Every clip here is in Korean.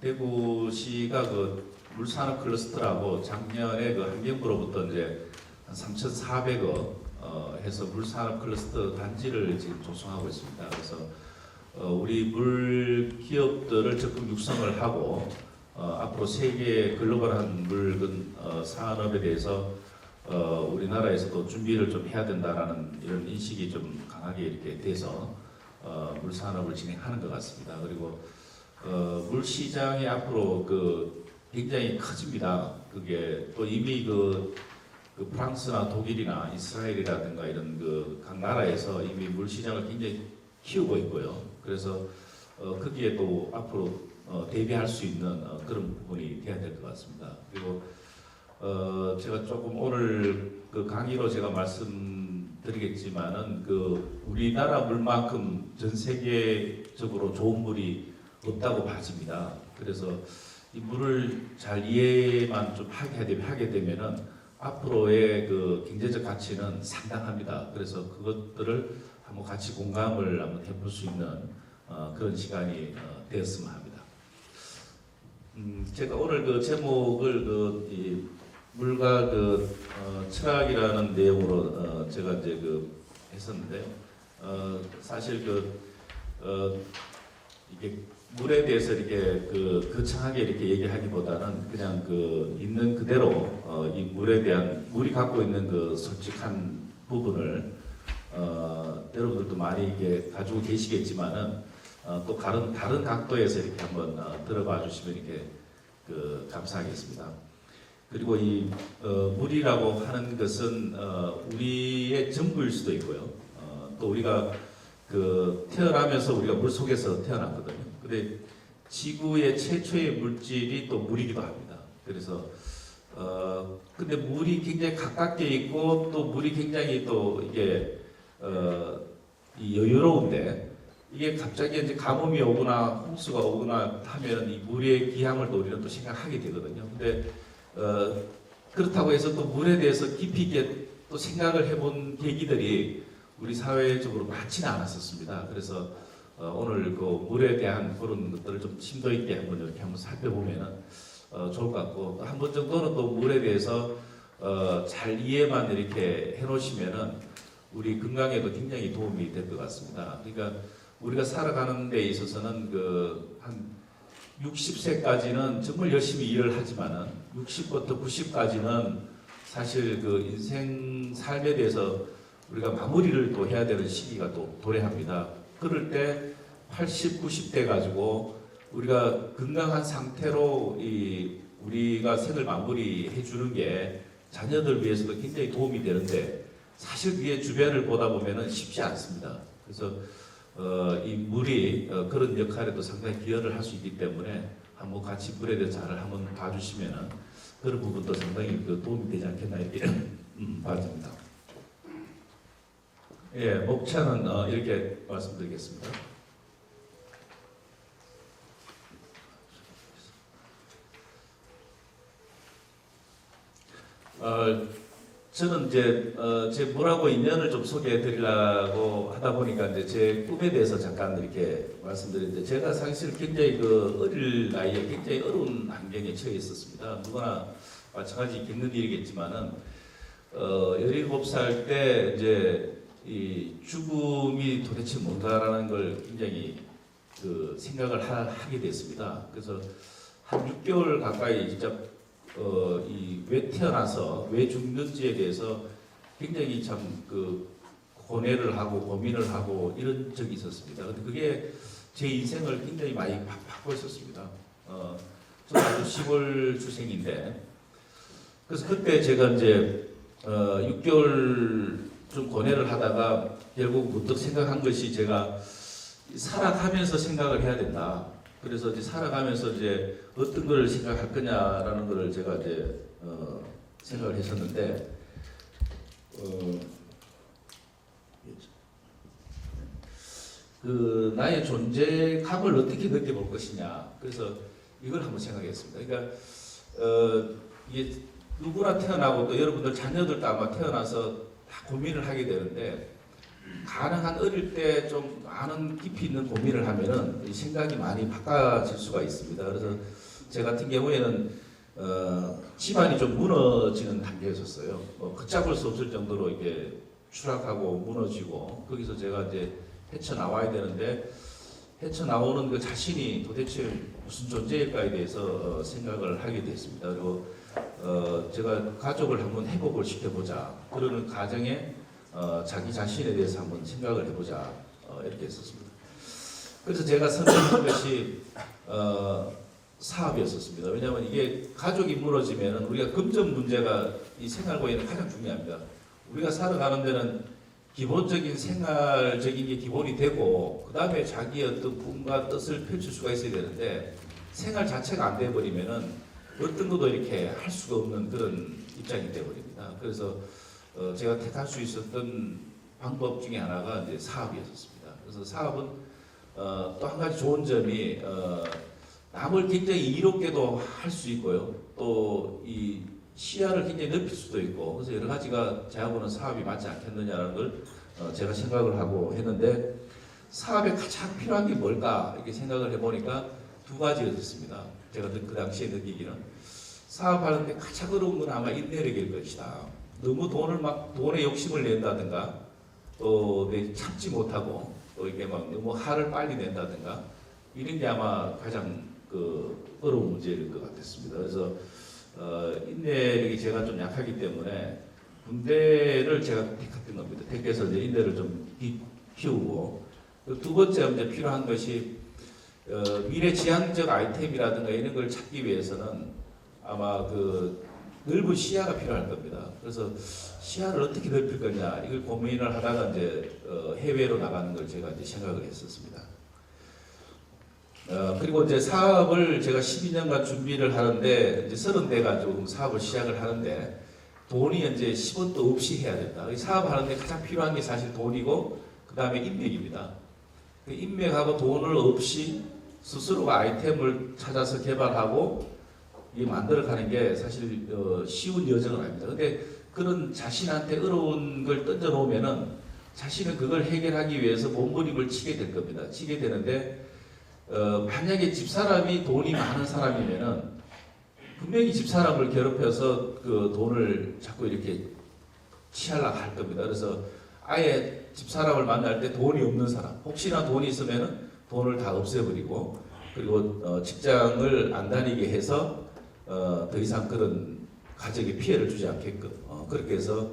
대구시가 그 물산업 클러스터라고 작년에 그 환경부로부터 이제 한 3,400억 해서 물산업 클러스터 단지를 지금 조성하고 있습니다. 그래서 우리 물 기업들을 적극 육성을 하고 앞으로 세계 글로벌한 물건 산업에 대해서 우리나라에서도 준비를 좀 해야 된다라는 이런 인식이 좀 강하게 이렇게 돼서 물 산업을 진행하는 것 같습니다. 그리고 물 시장이 앞으로 굉장히 커집니다. 그게 또 이미 그 프랑스나 독일이나 이스라엘이라든가 이런 각 나라에서 이미 물 시장을 굉장히 키우고 있고요. 그래서 거기에 또 앞으로 대비할 수 있는 그런 부분이 돼야 될 것 같습니다. 그리고 제가 조금 오늘 그 강의로 제가 말씀드리겠지만은 우리나라 물만큼 전 세계적으로 좋은 물이 없다고 봐집니다. 그래서 이 물을 잘 이해만 좀 하게 되면은 앞으로의 그 경제적 가치는 상당합니다. 그래서 그것들을 한번 같이 공감을 한번 해볼 수 있는 그런 시간이 되었으면 합니다. 제가 오늘 그 제목을 이 물과 철학이라는 내용으로 제가 이제 했었는데요. 사실 이게 물에 대해서 이렇게 거창하게 이렇게 얘기하기보다는 그냥 있는 그대로 이 물에 대한 물이 갖고 있는 솔직한 부분을 여러분들도 많이 이게 가지고 계시겠지만은 또 다른 각도에서 이렇게 한번 들어봐 주시면 이렇게 감사하겠습니다. 그리고 이 물이라고 하는 것은 우리의 전부일 수도 있고요. 또 우리가 태어나면서 우리가 물 속에서 태어났거든요. 근데 지구의 최초의 물질이 또 물이기도 합니다. 그래서 근데 물이 굉장히 가깝게 있고 또 물이 굉장히 또 이게 여유로운데 이게 갑자기 이제 가뭄이 오거나 홍수가 오거나 하면 이 물의 기항을 또 우리는 또 생각하게 되거든요. 근데 그렇다고 해서 또 물에 대해서 깊이 있게 또 생각을 해본 계기들이 우리 사회적으로 많지는 않았었습니다. 그래서 오늘 물에 대한 그런 것들을 좀 심도 있게 한번 살펴보면은 좋을 것 같고 한 번 정도는 또 물에 대해서 잘 이해만 이렇게 해놓으시면은 우리 건강에도 굉장히 도움이 될 것 같습니다. 그러니까 우리가 살아가는 데 있어서는 한 60세까지는 정말 열심히 일을 하지만은 60부터 90까지는 사실 인생 삶에 대해서 우리가 마무리를 또 해야 되는 시기가 또 도래합니다. 그럴 때 80, 90대 가지고 우리가 건강한 상태로 우리가 생을 마무리해 주는 게 자녀들 위해서도 굉장히 도움이 되는데 사실 그게 주변을 보다 보면은 쉽지 않습니다. 그래서 이 물이 그런 역할에도 상당히 기여를 할 수 있기 때문에 한번 같이 물에 대해서 잘 한번 봐주시면은 그런 부분도 상당히 도움이 되지 않겠나 이렇게 봐집니다. 예, 목차는 이렇게 말씀드리겠습니다. 저는 이제 제 물하고 인연을 좀 소개해 드리려고 하다 보니까 이제 제 꿈에 대해서 잠깐 이렇게 말씀드리는데 제가 사실 굉장히 어릴 나이에 굉장히 어려운 환경에 처해 있었습니다. 누구나 마찬가지 겪는 일이겠지만은 17살 때 이제 이 죽음이 도대체 뭔가라는 걸 굉장히 생각을 하게 됐습니다. 그래서 한 6개월 가까이 진짜 왜 태어나서 왜 죽는지에 대해서 굉장히 참 고뇌를 하고 고민을 하고 이런 적이 있었습니다. 근데 그게 제 인생을 굉장히 많이 바꾸고 있었습니다. 저는 아주 시골 출생인데 그래서 그때 제가 이제 6개월 좀 고뇌를 하다가 결국 문득 생각한 것이 제가 살아가면서 생각을 해야 된다. 그래서 이제 살아가면서 이제 어떤 걸 생각할 거냐라는 걸 제가 이제 생각을 했었는데 나의 존재감을 어떻게 느껴볼 것이냐. 그래서 이걸 한번 생각했습니다. 그러니까 이게 누구나 태어나고 또 여러분들 자녀들도 아마 태어나서 다 고민을 하게 되는데 가능한 어릴 때 좀 많은 깊이 있는 고민을 하면은 이 생각이 많이 바꿔질 수가 있습니다. 그래서 제 같은 경우에는 집안이 좀 무너지는 단계였었어요. 걷잡을 수 없을 정도로 이게 추락하고 무너지고 거기서 제가 이제 헤쳐나와야 되는데 헤쳐나오는 그 자신이 도대체 무슨 존재일까에 대해서 생각을 하게 됐습니다. 그리고 제가 가족을 한번 회복을 시켜보자 그러는 과정에 자기 자신에 대해서 한번 생각을 해보자 이렇게 했었습니다. 그래서 제가 선택한 것이 사업이었었습니다. 왜냐하면 이게 가족이 무너지면 우리가 금전 문제가 이 생활고에는 가장 중요합니다. 우리가 살아가는 데는 기본적인 생활적인 게 기본이 되고 그 다음에 자기의 어떤 꿈과 뜻을 펼칠 수가 있어야 되는데 생활 자체가 안 돼버리면은 어떤 것도 이렇게 할 수가 없는 그런 입장이 돼버립니다. 그래서 제가 택할 수 있었던 방법 중에 하나가 이제 사업이었습니다. 그래서 사업은 또 한 가지 좋은 점이 남을 굉장히 이롭게도 할 수 있고요. 또 이 시야를 굉장히 넓힐 수도 있고 그래서 여러 가지가 저하고는 사업이 맞지 않겠느냐는 걸 제가 생각을 하고 했는데 사업에 가장 필요한 게 뭘까 이렇게 생각을 해보니까 두 가지였습니다. 제가 그 당시에 느끼기는 사업하는데 가장 어려운 건 아마 인내력일 것이다. 너무 돈에 욕심을 낸다든가 또 참지 못하고 또 이게 막 너무 화를 빨리 낸다든가 이런 게 아마 가장 어려운 문제일 것 같았습니다. 그래서 인내력이 제가 좀 약하기 때문에 군대를 제가 택했던 겁니다. 택해서 이제 인내를 좀 키우고 두 번째 이제 필요한 것이 미래지향적 아이템이라든가 이런 걸 찾기 위해서는 아마 넓은 시야가 필요할 겁니다. 그래서 시야를 어떻게 넓힐 거냐 이걸 고민을 하다가 이제 해외로 나가는 걸 제가 이제 생각을 했었습니다. 그리고 이제 사업을 제가 12년간 준비를 하는데 이제 30대 가지고 사업을 시작을 하는데 돈이 이제 10원도 없이 해야 된다. 사업하는데 가장 필요한 게 사실 돈이고 그 다음에 인맥입니다. 그 인맥하고 돈을 없이 스스로가 아이템을 찾아서 개발하고 이 만들어가는 게 사실 쉬운 여정은 아닙니다. 근데 그런 자신한테 어려운 걸 던져놓으면은 자신은 그걸 해결하기 위해서 몸부림을 치게 될 겁니다. 치게 되는데 만약에 집사람이 돈이 많은 사람이면은 분명히 집사람을 괴롭혀서 그 돈을 자꾸 이렇게 취하려고 할 겁니다. 그래서 아예 집사람을 만날 때 돈이 없는 사람, 혹시나 돈이 있으면은 돈을 다 없애버리고 그리고 직장을 안 다니게 해서 더 이상 그런 가정에 피해를 주지 않게끔 그렇게 해서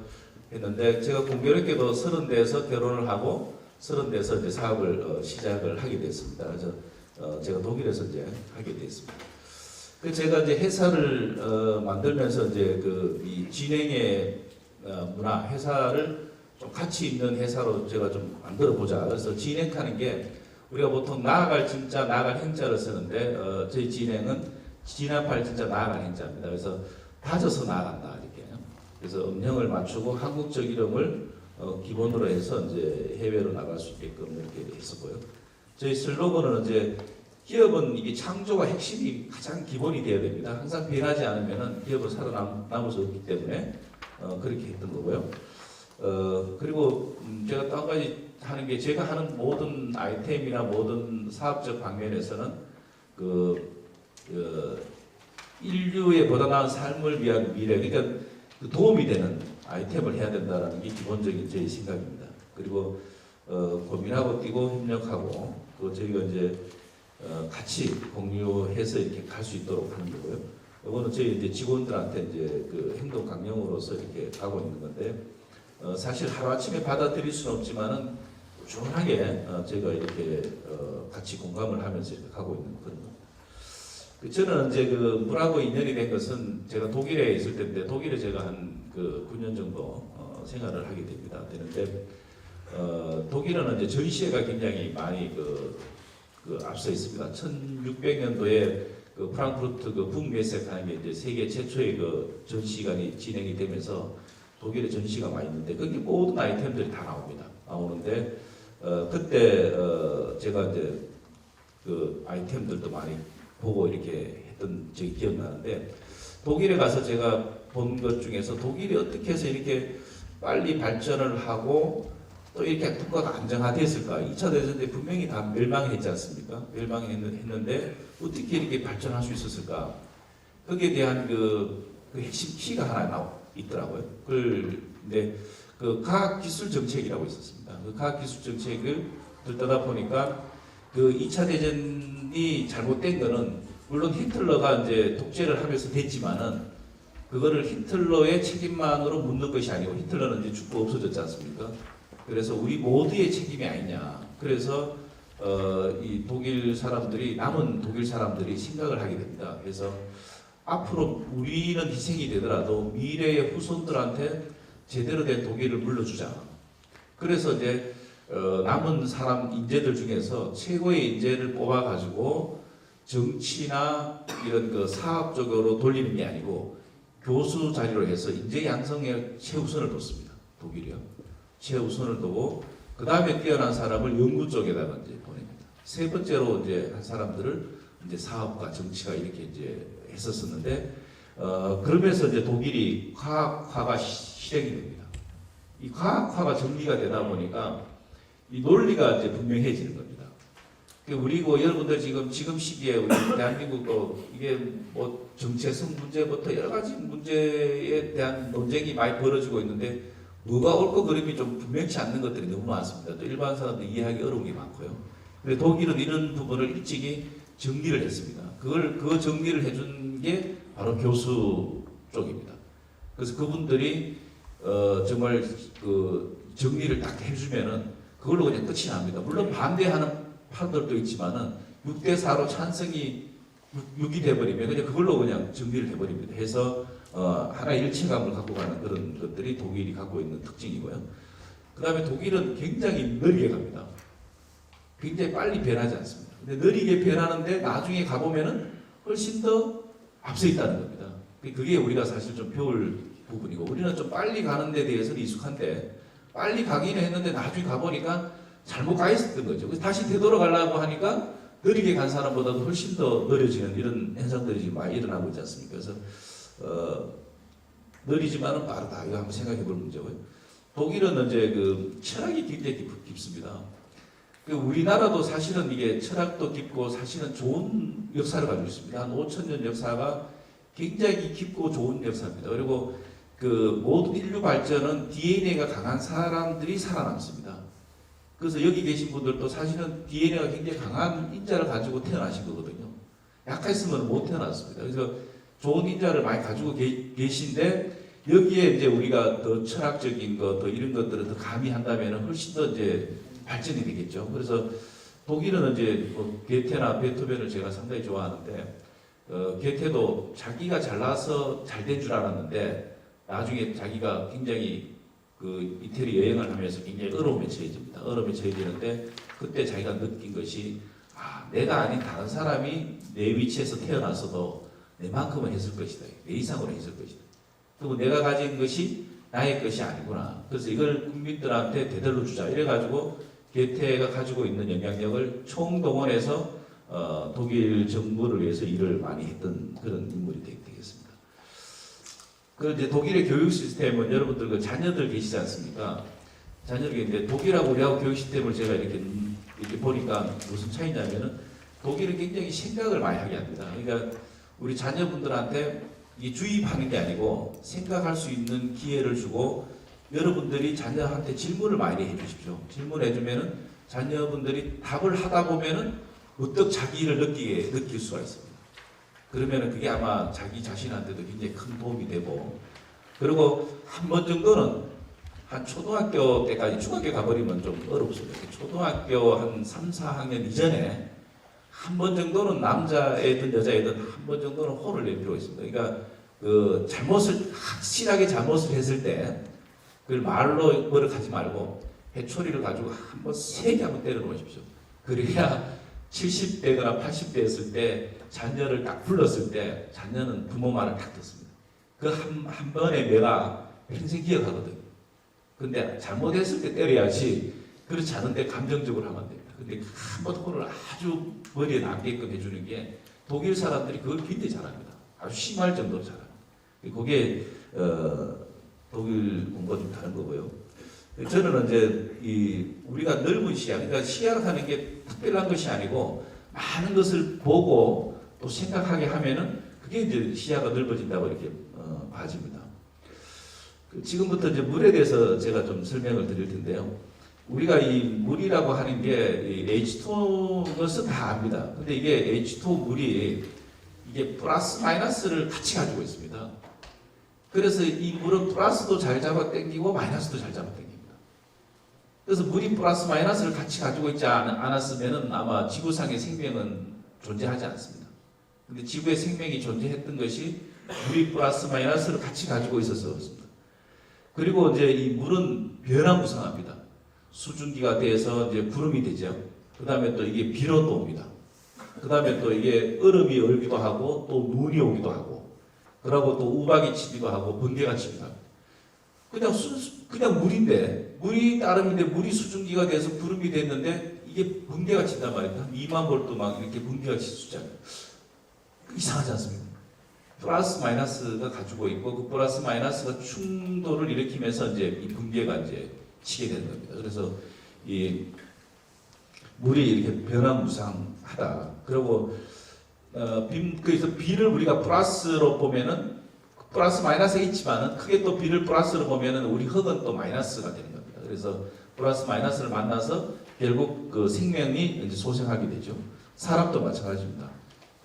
했는데 제가 공교롭게도 30대에서 결혼을 하고 30대에서 이제 사업을 시작을 하게 됐습니다. 그래서 제가 독일에서 이제 하게 됐습니다. 그 제가 이제 회사를 만들면서 이제 이 진행의 문화, 회사를 좀 가치 있는 회사로 제가 좀 만들어 보자. 그래서 진행하는 게 우리가 보통 나아갈 진짜 나아갈 행자를 쓰는데 저희 진행은 진압할 진짜 나아갈 행자입니다. 그래서 다져서 나아간다 이렇게. 그래서 음형을 맞추고 한국적 이름을 기본으로 해서 이제 해외로 나갈 수 있게끔 이렇게 했었고요. 저희 슬로건은 이제 기업은 이게 창조가 핵심이 가장 기본이 되어야 됩니다. 항상 변하지 않으면은 기업은 살아남을 수 없기 때문에 그렇게 했던 거고요. 그리고 제가 또 한 가지 하는 게 제가 하는 모든 아이템이나 모든 사업적 방면에서는 인류의 보다 나은 삶을 위한 미래, 그러니까 도움이 되는 아이템을 해야 된다는 게 기본적인 제 생각입니다. 그리고 고민하고 뛰고 협력하고 또 저희가 이제 같이 공유해서 이렇게 갈 수 있도록 하는 거고요. 이거는 저희 이제 직원들한테 이제 행동 강령으로서 이렇게 가고 있는 건데 사실 하루 아침에 받아들일 수는 없지만은 꾸준하게 제가 이렇게 같이 공감을 하면서 이렇게 가고 있는 그런 거. 저는 이제 물하고 인연이 된 것은 제가 독일에 있을 때인데 독일에 제가 한 9년 정도 생활을 하게 됩니다. 되는데 독일은 이제 전시회가 굉장히 많이 앞서 있습니다. 1600년도에 프랑크푸르트 북메세하는 게 이제 세계 최초의 전시관이 진행이 되면서 독일에 전시가 많이 있는데 거기 모든 아이템들이 다 나오는데 그때 제가 이제 아이템들도 많이 보고 이렇게 했던 적이 기억나는데 독일에 가서 제가 본 것 중에서 독일이 어떻게 해서 이렇게 빨리 발전을 하고 또 이렇게 국가가 안정화됐을까? 2차 대전 때 분명히 다 멸망했지 않습니까? 멸망했는데 어떻게 이렇게 발전할 수 있었을까? 거기에 대한 그 핵심 키가 하나 있더라고요. 근데 그 과학기술 정책이라고 있었습니다. 그 과학기술 정책을 들여다 보니까 그 2차 대전이 잘못된 거는 물론 히틀러가 이제 독재를 하면서 됐지만은 그거를 히틀러의 책임만으로 묻는 것이 아니고 히틀러는 이제 죽고 없어졌지 않습니까? 그래서 우리 모두의 책임이 아니냐. 그래서 이 독일 사람들이 남은 독일 사람들이 생각을 하게 됩니다. 그래서 앞으로 우리는 희생이 되더라도 미래의 후손들한테 제대로 된 독일을 물려주자. 그래서 이제 남은 사람 인재들 중에서 최고의 인재를 뽑아가지고 정치나 이런 그 사업적으로 돌리는 게 아니고 교수 자리로 해서 인재 양성에 최우선을 뒀습니다. 독일이요. 최우선을 두고 그 다음에 뛰어난 사람을 연구 쪽에다가 이제 보냅니다. 세 번째로 이제 한 사람들을 이제 사업과 정치가 이렇게 이제 했었었는데 그러면서 이제 독일이 과학화가 실행이 됩니다. 이 과학화가 정리가 되다 보니까 이 논리가 이제 분명해지는 겁니다. 우리고 여러분들 지금 시기에 우리 대한민국도 이게 뭐 정체성 문제부터 여러 가지 문제에 대한 논쟁이 많이 벌어지고 있는데 뭐가 옳고 그름이 좀 분명치 않는 것들이 너무 많습니다. 또 일반 사람들 이해하기 어려운 게 많고요. 근데 독일은 이런 부분을 일찍이 정리를 했습니다. 그 정리를 해준 게 바로 교수 쪽입니다. 그래서 그분들이 정말 그 정리를 딱 해주면은 그걸로 그냥 끝이 납니다. 물론 반대하는 판들도 있지만은 6대4로 찬성이 6이 돼버리면 그냥 그걸로 그냥 정리를 해버립니다. 해서 하나의 일체감을 갖고 가는 그런 것들이 독일이 갖고 있는 특징이고요. 그 다음에 독일은 굉장히 느리게 갑니다. 굉장히 빨리 변하지 않습니다. 근데 느리게 변하는데 나중에 가보면은 훨씬 더 앞서 있다는 겁니다. 그게 우리가 사실 좀 배울 부분이고 우리는 좀 빨리 가는 데 대해서는 익숙한데 빨리 가기는 했는데 나중에 가보니까 잘못 가 있었던 거죠. 그래서 다시 되돌아가려고 하니까 느리게 간 사람보다도 훨씬 더 느려지는 이런 현상들이 지금 많이 일어나고 있지 않습니까? 그래서 느리지만은 빠르다. 이거 한번 생각해 볼 문제고요. 독일은 이제 그 철학이 굉장히 깊습니다. 우리나라도 사실은 이게 철학도 깊고 사실은 좋은 역사를 가지고 있습니다. 한 5,000년 역사가 굉장히 깊고 좋은 역사입니다. 그리고 그 모든 인류 발전은 DNA가 강한 사람들이 살아남습니다. 그래서 여기 계신 분들도 사실은 DNA가 굉장히 강한 인자를 가지고 태어나신 거거든요. 약했으면 못 태어났습니다. 그래서 좋은 인자를 많이 가지고 계신데 여기에 이제 우리가 더 철학적인 것, 더 이런 것들을 더 가미한다면 훨씬 더 이제 발전이 되겠죠. 그래서 독일은 이제 뭐 게테나 베토벤을 제가 상당히 좋아하는데 게테도 자기가 잘나서 잘 된 줄 알았는데 나중에 자기가 굉장히 그 이태리 여행을 하면서 굉장히 어려움에 처해집니다. 어려움에 처해지는데 그때 자기가 느낀 것이 내가 아닌 다른 사람이 내 위치에서 태어났어도 내만큼은 했을 것이다. 내 이상으로 했을 것이다. 그리고 내가 가진 것이 나의 것이 아니구나. 그래서 이걸 국민들한테 되돌려 주자. 이래가지고 게테가 가지고 있는 영향력을 총동원해서 독일 정부를 위해서 일을 많이 했던 그런 인물이 되겠습니다. 그 이제 독일의 교육 시스템은 여러분들 그 자녀들 계시지 않습니까? 자녀들이 이제 독일하고 우리하고 교육 시스템을 제가 이렇게 보니까 무슨 차이냐면은 독일은 굉장히 생각을 많이 하게 합니다. 그러니까 우리 자녀분들한테 이 주입하는 게 아니고 생각할 수 있는 기회를 주고 여러분들이 자녀한테 질문을 많이 해주십시오. 질문해 주면은 자녀분들이 답을 하다 보면은 어떻게 자기를 느낄 수가 있습니다. 그러면은 그게 아마 자기 자신한테도 굉장히 큰 도움이 되고 그리고 한 번 정도는 한 초등학교 때까지 중학교 가버리면 좀 어렵습니다. 초등학교 한 3, 4학년 이전에 한 번 정도는 남자애든 여자애든 한 번 정도는 혼을 낼 필요가 있습니다. 그러니까 그 확실하게 잘못을 했을 때 그걸 말로 버럭하지 말고 회초리를 가지고 한번 세게 한번 때려 놓으십시오. 그래야 70대거나 80대였을 때 자녀를 딱 불렀을 때 자녀는 부모 말을 딱 듣습니다. 그 한 번의 매가 평생 기억하거든요. 근데 잘못했을 때 때려야지 그렇지 않은데 감정적으로 하면 안 됩니다. 근데 한 번 혼을 아주 머리에 남게끔 해주는 게 독일 사람들이 그걸 굉장히 잘합니다. 아주 심할 정도로 잘합니다. 그게 독일 공부가 좀 다른 거고요. 저는 이제 우리가 넓은 시야, 그러니까 시야를 하는 게 특별한 것이 아니고 많은 것을 보고 또 생각하게 하면은 그게 이제 시야가 넓어진다고 이렇게 봐집니다. 지금부터 이제 물에 대해서 제가 좀 설명을 드릴 텐데요. 우리가 이 물이라고 하는 게 H2 것은 다 압니다. 근데 이게 H2 물이 이게 플러스 마이너스를 같이 가지고 있습니다. 그래서 이 물은 플러스도 잘 잡아 당기고 마이너스도 잘 잡아 당깁니다. 그래서 물이 플러스 마이너스를 같이 가지고 있지 않았으면 아마 지구상의 생명은 존재하지 않습니다. 근데 지구의 생명이 존재했던 것이 물이 플러스 마이너스를 같이 가지고 있어서 그렇습니다. 그리고 이제 이 물은 변화무쌍합니다. 수증기가 돼서 이제 구름이 되죠. 그 다음에 또 이게 비로 또 옵니다. 그 다음에 또 이게 얼음이 얼기도 하고 또 눈이 오기도 하고 그러고 또 우박이 치기도 하고 번개가 치기도 하고 그냥 물인데 물이 따름인데 물이 수증기가 돼서 구름이 됐는데 이게 번개가 친단 말입니다. 한 2만 볼트 막 이렇게 번개가 칠 수 있잖아요. 이상하지 않습니까? 플러스 마이너스가 가지고 있고 그 플러스 마이너스가 충돌을 일으키면서 이제 이 번개가 이제 치게 되는 겁니다. 그래서 이 물이 이렇게 변화무쌍하다. 그리고 그래서 B를 우리가 플러스로 보면은 플러스 마이너스가 있지만은 크게 또 B를 플러스로 보면은 우리 흙은 또 마이너스가 되는 겁니다. 그래서 플러스 마이너스를 만나서 결국 그 생명이 이제 소생하게 되죠. 사람도 마찬가지입니다.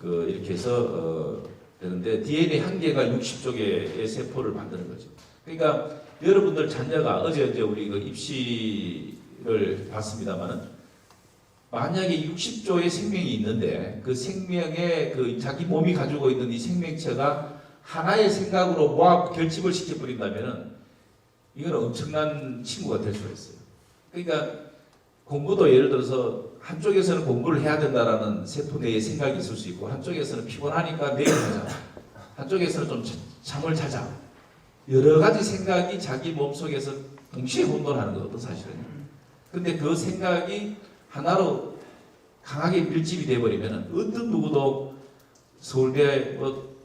이렇게 해서 되는데 DNA 한 개가 60조 개의 세포를 만드는 거죠. 그러니까 여러분들 자녀가 어제 우리 그 입시를 봤습니다만은 만약에 60조의 생명이 있는데 그 생명의 그 자기 몸이 가지고 있는 이 생명체가 하나의 생각으로 모아 결집을 시켜버린다면은 이건 엄청난 친구가 될 수가 있어요. 그러니까 공부도 예를 들어서 한쪽에서는 공부를 해야 된다라는 세포 내의 생각이 있을 수 있고 한쪽에서는 피곤하니까 내일 하자. 한쪽에서는 좀 잠을 자자. 여러 가지 생각이 자기 몸속에서 동시에 혼돈하는 거거든 사실은. 근데 그 생각이 하나로 강하게 밀집이 돼버리면 어떤 누구도 서울대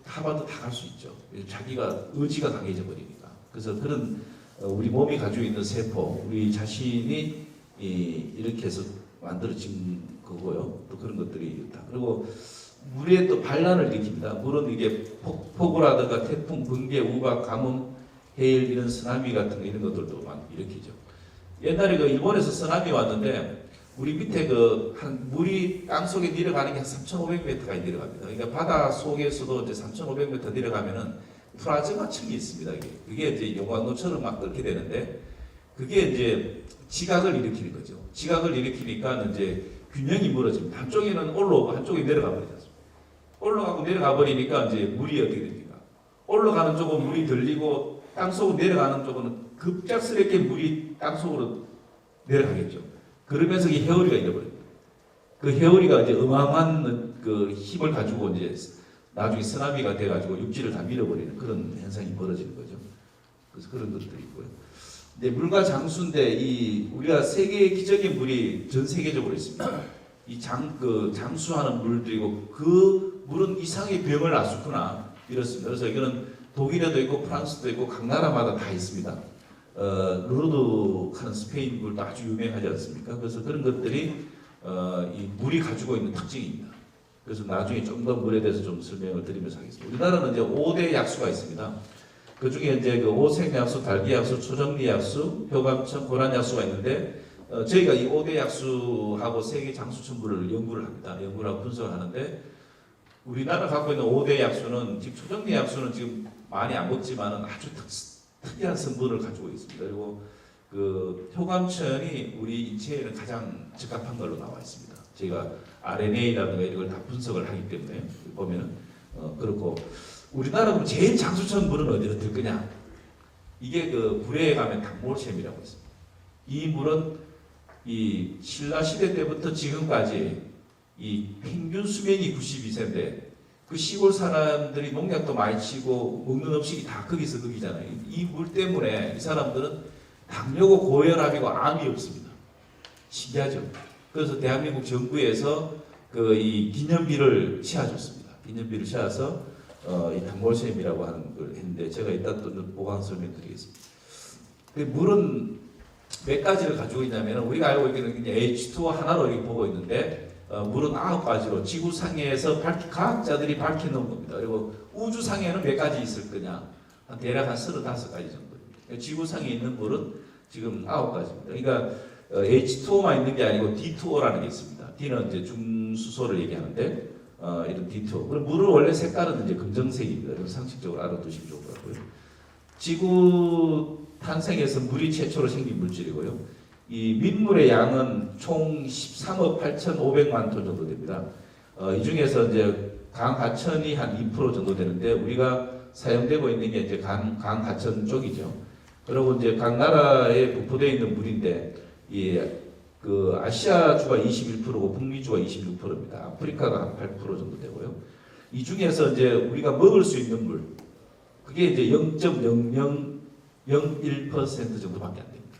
하버드 다 갈 수 있죠. 자기가 의지가 강해져 버리니까. 그래서 그런 우리 몸이 가지고 있는 세포, 우리 자신이 이렇게 해서 만들어진 거고요. 또 그런 것들이 있다. 그리고 물에 또 반란을 일으킵니다. 물은 이게 폭우라든가 태풍, 번개, 우박, 가뭄, 해일 이런 쓰나미 같은 거 이런 것들도 막 일으키죠. 옛날에 그 일본에서 쓰나미 왔는데 우리 밑에 한 물이 땅 속에 내려가는 게 한 3,500m까지 내려갑니다. 그러니까 바다 속에서도 이제 3,500m 내려가면은 플라즈마 층이 있습니다. 그게 이제 용광로처럼 막 끓게 되는데 그게 이제 지각을 일으키는 거죠. 지각을 일으키니까 이제 균형이 무너집니다. 한쪽에는 올라오고 한쪽에 내려가 버리죠. 올라가고 내려가 버리니까 이제 물이 어떻게 됩니까? 올라가는 쪽은 물이 들리고 땅속으로 내려가는 쪽은 급작스럽게 물이 땅속으로 내려가겠죠. 그러면서 이 해오리가 잃어버립니다. 그 해오리가 이제 어마어마한 그 힘을 가지고 이제 나중에 쓰나미가 돼가지고 육지를 다 밀어버리는 그런 현상이 벌어지는 거죠. 그래서 그런 것들이 있고요. 근데 물과 장수인데 우리가 세계의 기적인 물이 전 세계적으로 있습니다. 장수하는 물들이고 그 물은 이상의 병을 앓았구나 이렇습니다. 그래서 이거는 독일에도 있고 프랑스도 있고 각 나라마다 다 있습니다. 루르드하는 스페인 물도 아주 유명하지 않습니까? 그래서 그런 것들이 이 물이 가지고 있는 특징입니다. 그래서 나중에 좀 더 물에 대해서 좀 설명을 드리면서 하겠습니다. 우리나라는 이제 5대 약수가 있습니다. 그 중에 이제 그 오색약수, 달기약수, 초정리약수, 효감청, 고란약수가 있는데 저희가 이 5대 약수하고 세계 장수천부를 연구를 합니다. 연구를 하고 분석을 하는데 우리나라가 갖고 있는 5대 약수는 지금 초정리약수는 지금 많이 안 먹지만은 아주 특이한 성분을 가지고 있습니다. 그리고 그 효감천이 우리 인체에는 가장 적합한 걸로 나와 있습니다. 저희가 RNA라든가 이런 걸 다 분석을 하기 때문에 보면은 그렇고 우리나라 그럼 제일 장수천 물은 어디로 들 거냐? 이게 그 불에 가면 당몰샘이라고 있습니다. 이 물은 이 신라 시대 때부터 지금까지 이 평균 수명이 92세인데 그 시골 사람들이 농약도 많이 치고 먹는 음식이 다 거기잖아요. 이 물 때문에 이 사람들은 당뇨고 고혈압이고 암이 없습니다. 신기하죠? 그래서 대한민국 정부에서 이 기념비를 씌워줬습니다. 기념비를 씌워서 이 당몰샘이라고 하는 걸 했는데 제가 이따 또 보강 설명드리겠습니다. 물은 몇 가지를 가지고 있냐면 우리가 알고 있기는 H2O 하나로 이렇게 보고 있는데 물은 9가지로 지구상에서 과학자들이 밝혀놓은 겁니다. 그리고 우주상에는 몇 가지 있을 거냐? 대략 한 35가지 정도. 지구상에 있는 물은 지금 9가지입니다. 그러니까 H2O만 있는 게 아니고 D2O라는 게 있습니다. D는 이제 중수소를 얘기하는데 이런 D2O. 그럼 물은 원래 색깔은 이제 검정색입니다. 그래서 상식적으로 알아두시면 좋을 것 같고요. 지구 탄생에서 물이 최초로 생긴 물질이고요. 이 민물의 양은 총 13억 8,500만 톤 정도 됩니다. 이 중에서 이제 강 하천이 한 2% 정도 되는데 우리가 사용되고 있는 게 이제 강 하천 쪽이죠. 그리고 이제 각 나라에 분포되어 있는 물인데 그 아시아주가 21%고 북미주가 26%입니다. 아프리카가 한 8% 정도 되고요. 이 중에서 이제 우리가 먹을 수 있는 물 그게 이제 0.0001% 정도밖에 안 됩니다.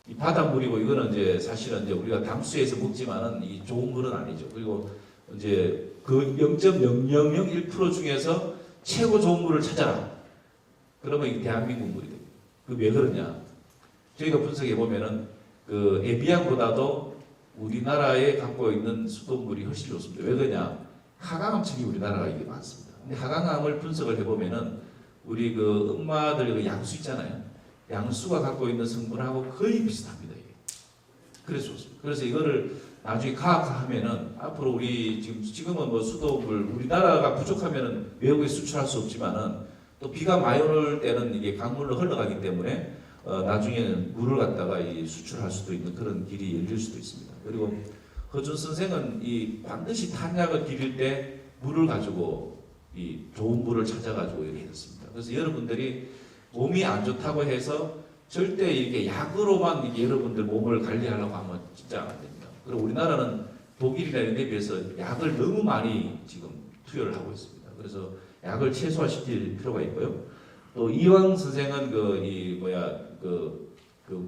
이 바닷물이고 이거는 이제 사실은 이제 우리가 담수해서 먹지만은 이 좋은 물은 아니죠. 그리고 이제 그 0.0001% 중에서 최고 좋은 물을 찾아라. 그러면 이게 대한민국 물이 됩니다. 그 왜 그러냐? 저희가 분석해 보면은 그 에비앙보다도 우리나라에 갖고 있는 수돗물이 훨씬 좋습니다. 왜 그러냐? 하강암층이 우리나라가 이게 많습니다. 근데 하강암을 분석을 해보면은 우리 그 엄마들 그 양수 있잖아요. 양수가 갖고 있는 성분하고 거의 비슷합니다. 이게. 그래서 좋습니다. 그래서 이거를 나중에 과학화하면은 앞으로 우리 지금은 뭐 수돗물 우리나라가 부족하면은 외국에 수출할 수 없지만은 또 비가 많이 올 때는 이게 강물로 흘러가기 때문에 나중에는 물을 갖다가 수출할 수도 있는 그런 길이 열릴 수도 있습니다. 그리고 허준 선생은 반드시 탄약을 기를 때 물을 가지고 좋은 물을 찾아가지고 이렇게 했습니다. 그래서 여러분들이 몸이 안 좋다고 해서 절대 이렇게 약으로만 여러분들 몸을 관리하려고 하면 진짜 안 됩니다. 그리고 우리나라는 독일이나 이런 데 비해서 약을 너무 많이 지금 투여를 하고 있습니다. 그래서 약을 최소화시킬 필요가 있고요. 또 이황 선생은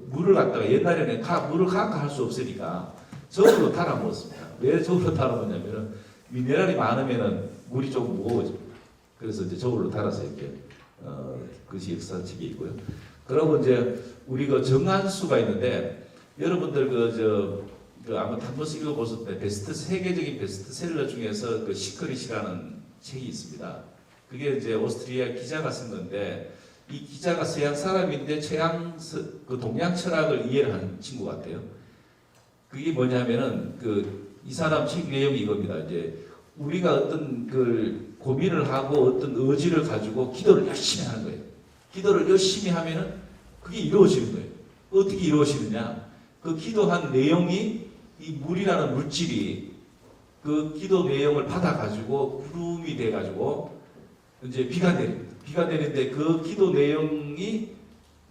물을 갖다가 옛날에는 물을 가까할 수 없으니까 저울로 달아 먹었습니다. 왜 저울로 달아 먹냐면은 미네랄이 많으면은 물이 좀 무거워집니다. 그래서 이제 저울로 달아서 이렇게 그것이 역사책에 있고요. 그리고 이제 우리 그 정한수가 있는데 여러분들 아마 한 번씩 읽어보셨을 때 세계적인 베스트셀러 중에서 그 시크릿이라는 책이 있습니다. 그게 이제 오스트리아 기자가 쓴 건데 이 기자가 서양 사람인데 그 동양 철학을 이해를 한 친구 같아요. 그게 뭐냐면은 이 사람 책 내용이 이겁니다. 이제 우리가 어떤 그 고민을 하고 어떤 의지를 가지고 기도를 열심히 하는 거예요. 기도를 열심히 하면은 그게 이루어지는 거예요. 어떻게 이루어지느냐? 그 기도한 내용이 이 물이라는 물질이 그 기도 내용을 받아가지고 구름이 돼가지고 이제 비가 내립니다. 비가 내리는데 그 기도 내용이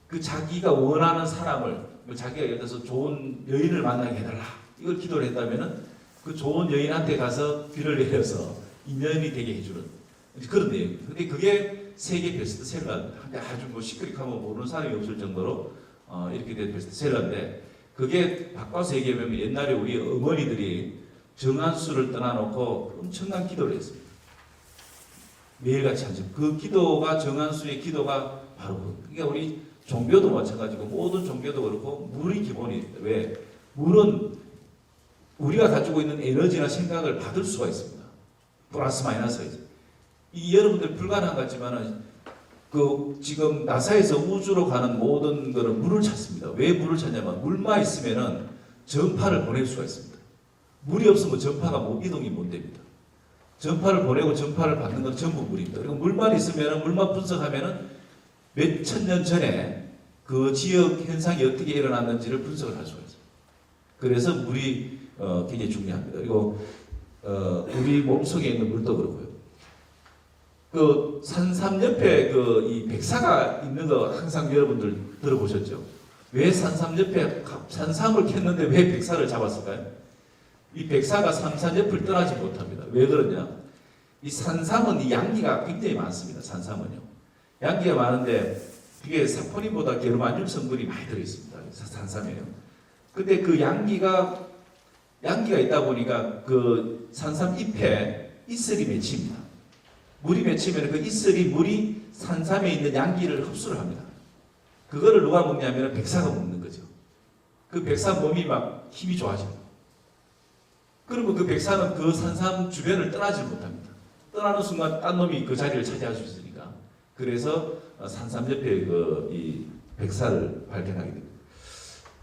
그 자기가 원하는 사람을 자기가 예를 들어서 좋은 여인을 만나게 해달라. 이걸 기도를 했다면은 그 좋은 여인한테 가서 비를 내려서 인연이 되게 해주는 그런 내용입니다. 근데 그게 세계 베스트셀러입니다. 근데 아주 시크릿하면 모르는 사람이 없을 정도로 이렇게 된 베스트셀러인데 그게 바꿔서 얘기하면 옛날에 우리 어머니들이 정한수를 떠나놓고 엄청난 기도를 했습니다. 매일같이 하죠. 그 기도가 정한수의 기도가 바로 그러니까 우리 종교도 마찬가지고 모든 종교도 그렇고 물이 기본입니다. 왜? 물은 우리가 가지고 있는 에너지나 생각을 받을 수가 있습니다. 플러스 마이너스가 이 여러분들 불가능한 것 같지만은 지금 나사에서 우주로 가는 모든 거는 물을 찾습니다. 왜 물을 찾냐면 물만 있으면은 전파를 보낼 수가 있습니다. 물이 없으면 전파가 이동이 못 됩니다. 전파를 보내고 전파를 받는 건 전부 물입니다. 그리고 물만 있으면은 물만 분석하면은 몇 천 년 전에 그 지역 현상이 어떻게 일어났는지를 분석을 할 수가 있습니다. 그래서 물이 굉장히 중요합니다. 그리고 우리 몸속에 있는 물도 그렇고요. 그 산삼 옆에 이 백사가 있는 거 항상 여러분들 들어보셨죠? 왜 산삼 옆에 산삼을 캤는데 왜 백사를 잡았을까요? 이 백사가 산삼 옆을 떠나지 못합니다. 왜 그러냐? 이 산삼은 이 양기가 굉장히 많습니다. 산삼은요. 양기가 많은데 이게 사포닌보다 게르마늄 성분이 많이 들어있습니다. 산삼에요. 근데 그 양기가 있다 보니까 그 산삼 잎에 이슬이 맺힙니다. 물이 맺히면 그 이슬이 물이 산삼에 있는 양기를 흡수를 합니다. 그거를 누가 먹냐면 백사가 먹는 거죠. 그 백사 몸이 막 힘이 좋아집니다. 그러면 그 백사는 그 산삼 주변을 떠나지 못합니다. 떠나는 순간 딴 놈이 그 자리를 차지할 수 있으니까. 그래서 산삼 옆에 이 백사를 발견하게 됩니다.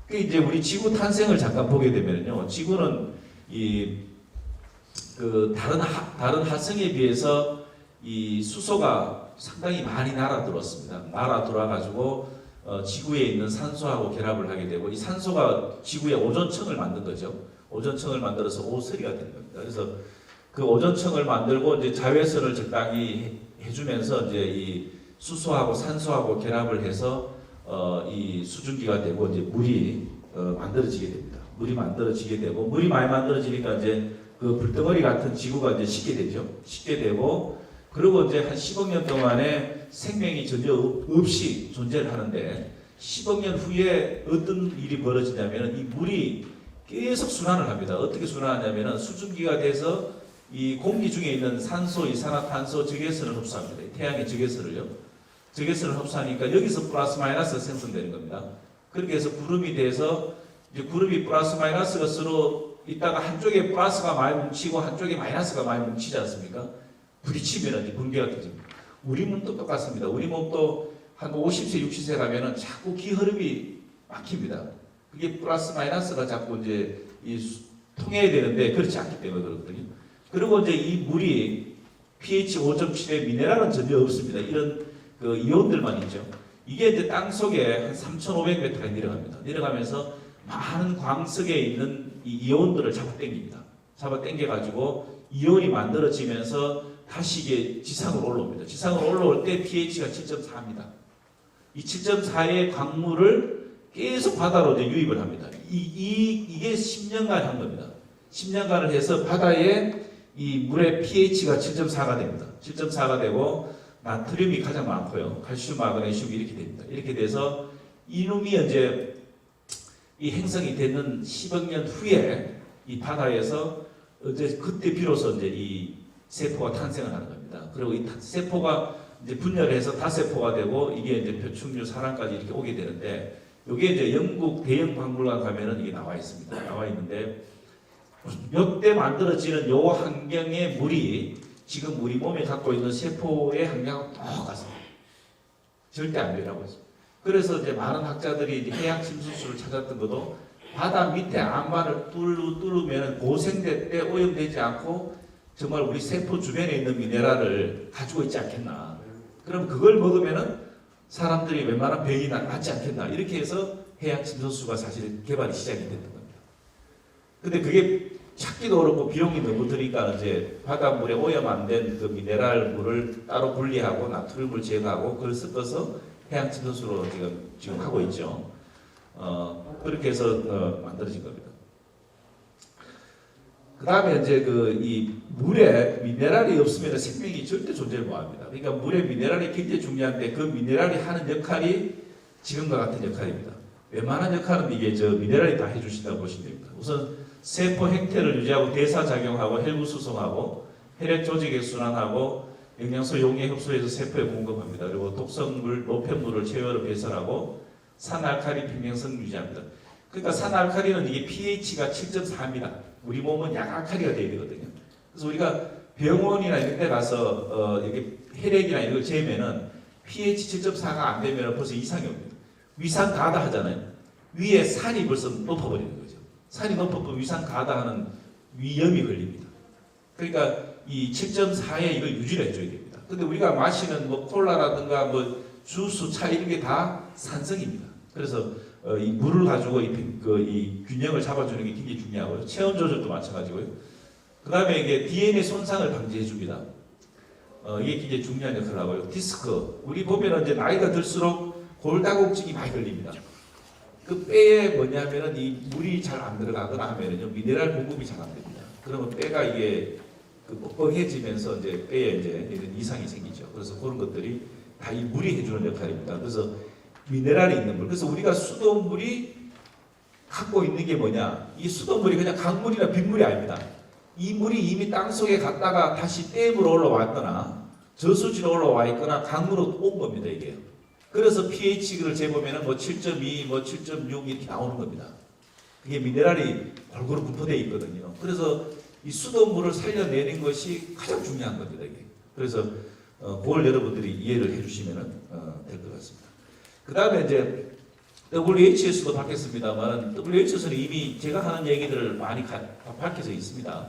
그 이제 우리 지구 탄생을 잠깐 보게 되면요, 지구는 다른 화성에 비해서 이 수소가 상당히 많이 날아들었습니다. 날아들어가지고 지구에 있는 산소하고 결합을 하게 되고, 이 산소가 지구에 오존층을 만든 거죠. 오존층을 만들어서 오서리가 되는 겁니다. 그래서 그 오존층을 만들고 이제 자외선을 적당히 해주면서 이제 이 수소하고 산소하고 결합을 해서 이 수증기가 되고 이제 물이 만들어지게 됩니다. 물이 만들어지게 되고, 물이 많이 만들어지니까 이제 그 불덩어리 같은 지구가 이제 식게 되죠. 식게 되고, 그리고 이제 한 10억 년 동안에 생명이 전혀 없이 존재를 하는데, 10억 년 후에 어떤 일이 벌어지냐면 이 물이 계속 순환을 합니다. 어떻게 순환하냐면 수증기가 돼서 이 공기 중에 있는 산소, 이산화탄소, 적외선을 흡수합니다. 태양의 적외선을요. 적외선을 흡수하니까 여기서 플러스 마이너스가 생성되는 겁니다. 그렇게 해서 구름이 돼서 이제 구름이 플러스 마이너스가 서로 있다가 한쪽에 플러스가 많이 뭉치고 한쪽에 마이너스가 많이 뭉치지 않습니까? 부딪히면 이제 번개가 터집니다. 우리 몸도 똑같습니다. 우리 몸도 한 50세, 60세 가면은 자꾸 기 흐름이 막힙니다. 그게 플러스 마이너스가 자꾸 이제 통해야 되는데 그렇지 않기 때문에 그렇거든요. 그리고 이제 이 물이 pH 5.7에 미네랄은 전혀 없습니다. 이런 그 이온들만 있죠. 이게 이제 땅 속에 한 3,500m까지 내려갑니다. 내려가면서 많은 광석에 있는 이 이온들을 잡아당깁니다. 잡아당겨가지고 이온이 만들어지면서 다시 이게 지상으로 올라옵니다. 지상으로 올라올 때 pH가 7.4입니다. 이 7.4의 광물을 계속 바다로 이제 유입을 합니다. 이게 10년간 한 겁니다. 10년간을 해서 바다에 이 물의 pH가 7.4가 됩니다. 7.4가 되고 나트륨이 가장 많고요. 칼슘, 마그네슘 이렇게 됩니다. 이렇게 돼서 이놈이 이제 이 행성이 되는 10억 년 후에 이 바다에서 이제 그때 비로소 이제 이 세포가 탄생을 하는 겁니다. 그리고 이 세포가 이제 분열해서 다세포가 되고 이게 이제 표충류, 사람까지 이렇게 오게 되는데, 이게 이제 영국 대형 박물관 가면은 이게 나와 있습니다. 나와 있는데 몇 대 만들어지는 요 환경의 물이 지금 우리 몸에 갖고 있는 세포의 환경하고 똑같습니다. 절대 안 변하고 있습니다. 그래서 이제 많은 학자들이 이제 해양 침수수를 찾았던 것도 바다 밑에 암반을 뚫으면 고생될 때 오염되지 않고 정말 우리 세포 주변에 있는 미네랄을 가지고 있지 않겠나. 그럼 그걸 먹으면은 사람들이 웬만한 병이 낫지 않겠나. 이렇게 해서 해양 침수수가 사실 개발이 시작이 됐던 겁니다. 근데 그게 찾기도 어렵고 비용이 너무 드니까 이제 바닷물에 오염 안 된 그 미네랄 물을 따로 분리하고 나트륨을 제거하고 그걸 섞어서 해양 침수수로 지금 하고 있죠. 그렇게 해서 만들어진 겁니다. 그 다음에 이제 이 물에 미네랄이 없으면 생명이 절대 존재를 못합니다. 그러니까 물에 미네랄이 굉장히 중요한데 그 미네랄이 하는 역할이 지금과 같은 역할입니다. 웬만한 역할은 이게 미네랄이 다 해주신다고 보시면 됩니다. 우선 세포 행태를 유지하고 대사작용하고 헬구 수송하고 혈액 조직에 순환하고 영양소 용해 흡수해서 세포에 공급합니다. 그리고 독성물, 노폐물을 제어로 배설하고 산알칼리 평행성 유지합니다. 그러니까 산알칼리는 이게 pH가 7.4입니다. 우리 몸은 약알칼리가 돼야 되거든요. 그래서 우리가 병원이나 이런 데 가서 이렇게 혈액이나 이런 걸 재면은 pH 7.4가 안 되면 벌써 이상이 옵니다. 위산 가다 하잖아요. 위에 산이 벌써 높아버리는 거죠. 산이 높아버리면 위산 가다 하는 위염이 걸립니다. 그러니까 이 7.4에 이걸 유지를 해줘야 됩니다. 근데 우리가 마시는 뭐 콜라라든가 뭐 주스, 차 이런 게 다 산성입니다. 그래서 이 물을 가지고 이 균형을 잡아주는 게 굉장히 중요하고요. 체온 조절도 마찬가지고요. 그 다음에 이게 DNA 손상을 방지해 줍니다. 이게 굉장히 중요한 역할을 하고요. 디스크. 우리 보면은 이제 나이가 들수록 골다공증이 많이 걸립니다. 그 뼈에 뭐냐면은 이 물이 잘 안 들어가거나 하면은요, 미네랄 공급이 잘 안 됩니다. 그러면 뼈가 이게 뻑뻑해지면서 이제 뼈에 이제 이런 이상이 생기죠. 그래서 그런 것들이 다 이 물이 해주는 역할입니다. 그래서 미네랄이 있는 물. 그래서 우리가 수돗물이 갖고 있는 게 뭐냐? 이 수돗물이 그냥 강물이나 빗물이 아닙니다. 이 물이 이미 땅 속에 갔다가 다시 댐으로 올라왔거나 저수지로 올라와 있거나 강으로 온 겁니다, 이게. 그래서 pH를 재보면은 뭐 7.2, 뭐 7.6 이렇게 나오는 겁니다. 그게 미네랄이 골고루 분포되어 있거든요. 그래서 이 수돗물을 살려내는 것이 가장 중요한 겁니다. 이게. 그래서 그걸 여러분들이 이해를 해주시면 될 것 같습니다. 그 다음에 이제 WHS도 밝혔습니다만 WHS는 이미 제가 하는 얘기들을 많이 밝혀져 있습니다.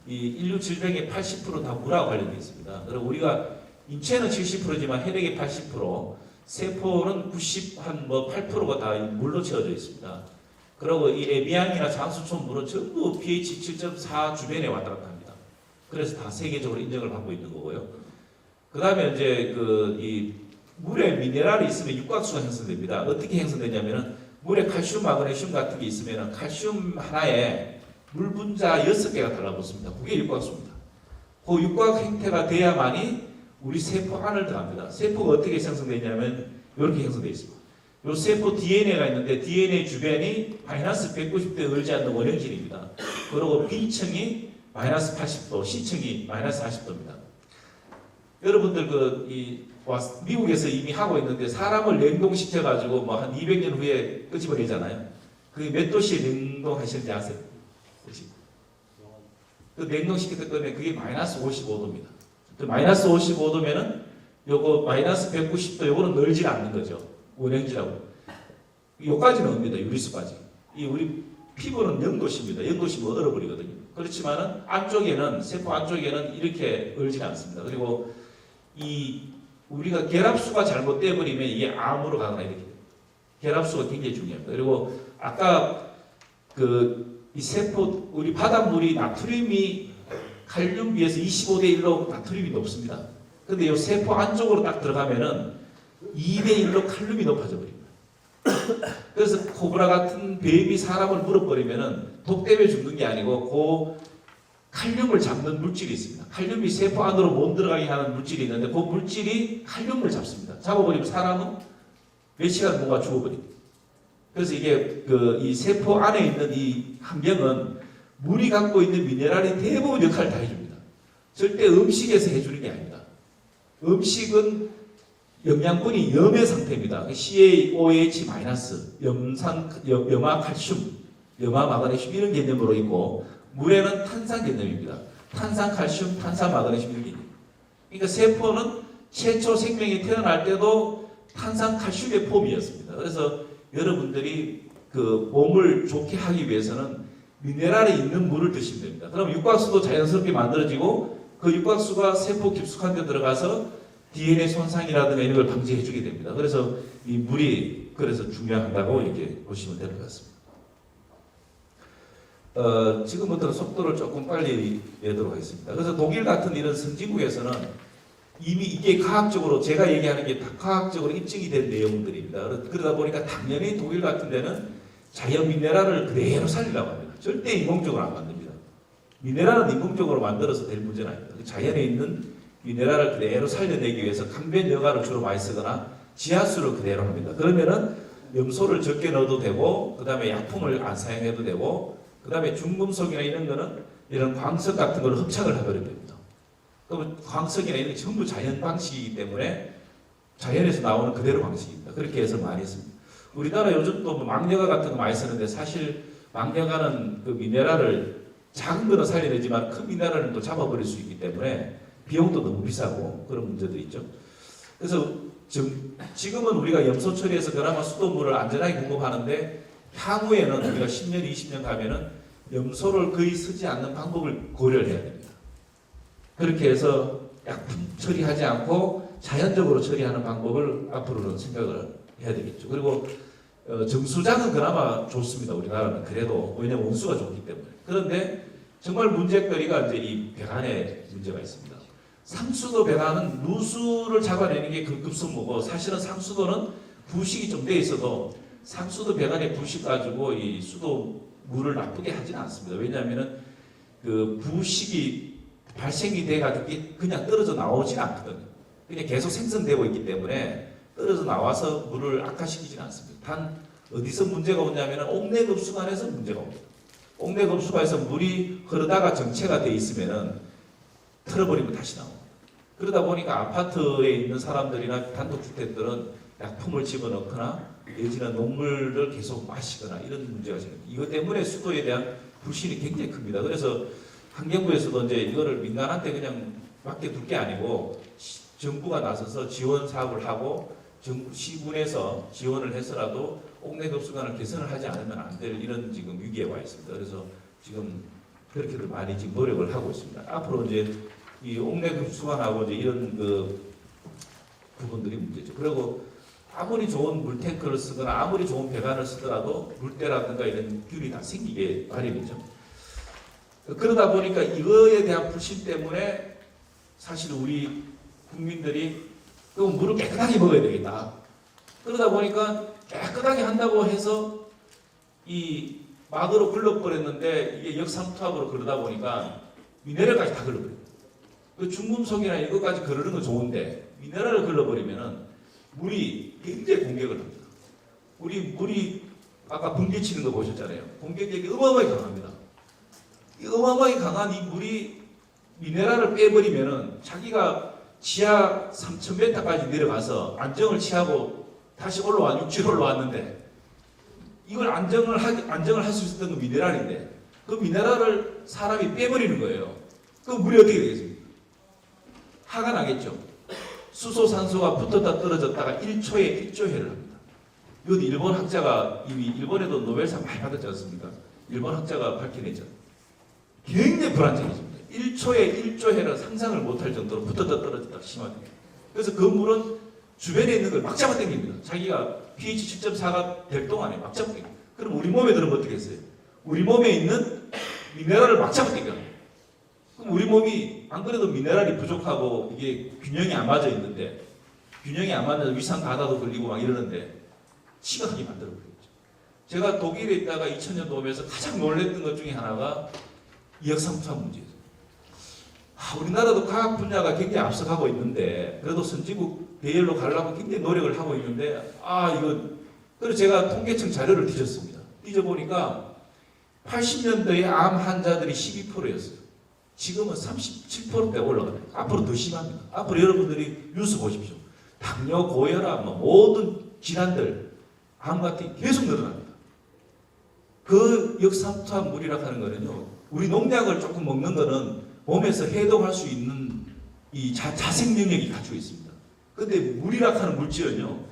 이 인류 질병의 80%다 물하고 관련되어 있습니다. 그리고 우리가 인체는 70%지만 혈액의 80%, 세포는 8%가 다 물로 채워져 있습니다. 그리고 이 에비앙이나 장수촌 물은 전부 pH 7.4 주변에 왔다 갔다 합니다. 그래서 다 세계적으로 인정을 받고 있는 거고요. 그 다음에 이제 이 물에 미네랄이 있으면 육각수가 형성됩니다. 어떻게 형성되냐면은 물에 칼슘, 마그네슘 같은 게 있으면 칼슘 하나에 물 분자 6개가 달라붙습니다. 그게 육각수입니다. 그 육각 형태가 돼야만이 우리 세포 안을 들어갑니다. 세포가 어떻게 형성되냐면 이렇게 형성되어 있습니다. 이 세포 DNA가 있는데 DNA 주변이 마이너스 190도에 얼지 않는 원형질입니다. 그리고 B층이 마이너스 80도, C층이 마이너스 40도입니다. 여러분들 미국에서 이미 하고 있는데 사람을 냉동시켜가지고 뭐 한 200년 후에 끄집어내잖아요. 그게 몇 도씨에 냉동하시는지 아세요? 혹시? 그 냉동시켰을 때 그게 마이너스 55도입니다. 마이너스 55도면은 요거 마이너스 190도 요거는 널지 않는 거죠. 원형질하고. 요까지는 옵니다. 유리수까지. 이 우리 피부는 0도씨입니다. 0도씨면 얼어버리거든요. 그렇지만은 안쪽에는 세포 안쪽에는 이렇게 얼지 않습니다. 그리고 우리가 결합수가 잘못되어 버리면 이게 암으로 가거나 이렇게 돼요. 결합수가 굉장히 중요합니다. 그리고 아까 이 세포 우리 바닷물이 나트륨이 칼륨 비해서 25대 1로 나트륨이 높습니다. 근데 이 세포 안쪽으로 딱 들어가면은 2대 1로 칼륨이 높아져 버립니다. 그래서 코브라 같은 뱀이 사람을 물어버리면은 독 때문에 죽는 게 아니고 칼륨을 잡는 물질이 있습니다. 칼륨이 세포 안으로 못 들어가게 하는 물질이 있는데 그 물질이 칼륨을 잡습니다. 잡아버리면 사람은 몇 시간 뭔가 죽어버립니다. 그래서 이게 이 세포 안에 있는 이 환경은 물이 갖고 있는 미네랄이 대부분 역할을 다 해줍니다. 절대 음식에서 해주는 게 아닙니다. 음식은 영양분이 염의 상태입니다. CaOH-, 염화 칼슘, 염화 마그네슘 이런 개념으로 있고 물에는 탄산 개념입니다. 탄산 칼슘, 탄산 마그네슘 이런 개념. 그러니까 세포는 최초 생명이 태어날 때도 탄산 칼슘의 폼이었습니다. 그래서 여러분들이 몸을 좋게 하기 위해서는 미네랄이 있는 물을 드시면 됩니다. 그럼 육각수도 자연스럽게 만들어지고 그 육각수가 세포 깊숙한 데 들어가서 DNA 손상이라든가 이런 걸 방지해 주게 됩니다. 그래서 이 물이 그래서 중요하다고 이렇게 보시면 될 것 같습니다. 지금부터는 속도를 조금 빨리 내도록 하겠습니다. 그래서 독일 같은 이런 선진국에서는 이미 이게 과학적으로 제가 얘기하는 게 다 과학적으로 입증이 된 내용들입니다. 그러다 보니까 당연히 독일 같은 데는 자연 미네랄을 그대로 살리려고 합니다. 절대 인공적으로 안 만듭니다. 미네랄은 인공적으로 만들어서 될 문제는 아닙니다. 자연에 있는 미네랄을 그대로 살려내기 위해서 강변 여과를 주로 많이 쓰거나 지하수를 그대로 합니다. 그러면은 염소를 적게 넣어도 되고 그 다음에 약품을 안 사용해도 되고 그 다음에 중금속이나 이런 거는 이런 광석 같은 걸 흡착을 해버리면 됩니다. 그러면 광석이나 이런 게 전부 자연 방식이기 때문에 자연에서 나오는 그대로 방식입니다. 그렇게 해서 많이 씁니다. 우리나라 요즘 또 망여가 같은 거 많이 쓰는데 사실 망여가는 그 미네랄을 작은 거는 살려내지만 큰 미네랄은 또 잡아버릴 수 있기 때문에 비용도 너무 비싸고 그런 문제도 있죠. 그래서 지금은 우리가 염소 처리해서 그나마 수돗물을 안전하게 공급하는데 향후에는 우리가 10년, 20년 가면은 염소를 거의 쓰지 않는 방법을 고려를 해야 됩니다. 그렇게 해서 약품 처리하지 않고 자연적으로 처리하는 방법을 앞으로는 생각을 해야 되겠죠. 그리고 정수장은 그나마 좋습니다. 우리나라는 그래도 왜냐하면 온수가 좋기 때문에. 그런데 정말 문제거리가 이제 이 배관에 문제가 있습니다. 상수도 배관은 누수를 잡아내는 게 급급선무고 사실은 상수도는 부식이 좀 돼 있어도 상수도 배관에 부식 가지고 이 수도 물을 나쁘게 하지는 않습니다. 왜냐하면은 그 부식이 발생이 돼가지고 그냥 떨어져 나오지는 않거든요. 그냥 계속 생성되고 있기 때문에 떨어져 나와서 물을 악화시키지는 않습니다. 단 어디서 문제가 오냐면은 옥내급수관에서 문제가 옵니다. 옥내급수관에서 물이 흐르다가 정체가 돼 있으면은 틀어버리면 다시 나옵니다. 그러다 보니까 아파트에 있는 사람들이나 단독주택들은 약품을 집어넣거나 내지는 녹물을 계속 마시거나 이런 문제가 생깁니다. 이것 때문에 수도에 대한 불신이 굉장히 큽니다. 그래서 환경부에서도 이제 이거를 민간한테 그냥 맡겨둘 게 아니고 정부가 나서서 지원 사업을 하고 시군에서 지원을 해서라도 옥내급수관을 개선을 하지 않으면 안 될 이런 지금 위기에 와 있습니다. 그래서 지금 그렇게들 많이 지금 노력을 하고 있습니다. 앞으로 이제 이 옥내급수관하고 이제 이런 그 부분들이 문제죠. 그리고 아무리 좋은 물탱크를 쓰거나 아무리 좋은 배관을 쓰더라도 물때라든가 이런 균이 다 생기게 마련이죠. 그러다 보니까 이거에 대한 불신 때문에 사실 우리 국민들이 그 물을 깨끗하게 먹어야 되겠다. 그러다 보니까 깨끗하게 한다고 해서 이 막으로 걸러버렸는데 이게 역삼투압으로 그러다 보니까 미네랄까지 다 걸러버려요. 그 중금속이나 이것까지 걸르는 건 좋은데 미네랄을 걸러버리면은 물이 굉장히 공격을 합니다. 우리 물이 아까 번개 치는 거 보셨잖아요. 공격력이 어마어마하게 강합니다. 이 어마어마하게 강한 이 물이 미네랄을 빼버리면은 자기가 지하 3,000m까지 내려가서 안정을 취하고 다시 육지로 올라왔는데 이걸 안정을 할 수 있었던 건 미네랄인데 그 미네랄을 사람이 빼버리는 거예요. 그럼 물이 어떻게 되겠습니까? 화가 나겠죠. 수소, 산소가 붙었다 떨어졌다가 1초에 1조해를 합니다. 이것도 일본 학자가 이미 일본에도 노벨상 많이 받았지 않습니까? 일본 학자가 밝혀냈죠. 굉장히 불안정해집니다. 1초에 1조해를 상상을 못할 정도로 붙었다 떨어졌다 심하게. 그래서 그 물은 주변에 있는 걸 막 잡아당깁니다. 자기가 pH 7.4가 될 동안에 막 잡아당깁니다. 그럼 우리 몸에 들으면 어떻게 했어요? 우리 몸에 있는 미네랄을 막 잡아당겨요. 그럼 우리 몸이 안 그래도 미네랄이 부족하고 이게 균형이 안 맞아 있는데 균형이 안 맞아서 위산 가다도 걸리고 막 이러는데 심각하게 만들어 버리죠. 제가 독일에 있다가 2000년도 오면서 가장 놀랬던 것 중에 하나가 이역삼투압 문제예요. 우리나라도 과학 분야가 굉장히 앞서가고 있는데 그래도 선진국 대열로 가려고 굉장히 노력을 하고 있는데 그래서 제가 통계청 자료를 뒤졌습니다. 뒤져보니까 80년대에 암 환자들이 12%였어요. 지금은 37%대 올라갑니다. 앞으로 더 심합니다. 앞으로 여러분들이 뉴스 보십시오. 당뇨, 고혈압, 모든 질환들, 암 같은 게 계속 늘어납니다. 그 역삼투압 물이라고 하는 거는요, 우리 농약을 조금 먹는 거는 몸에서 해독할 수 있는 이 자생 능력이 갖추고 있습니다. 근데 물이라고 하는 물질은요,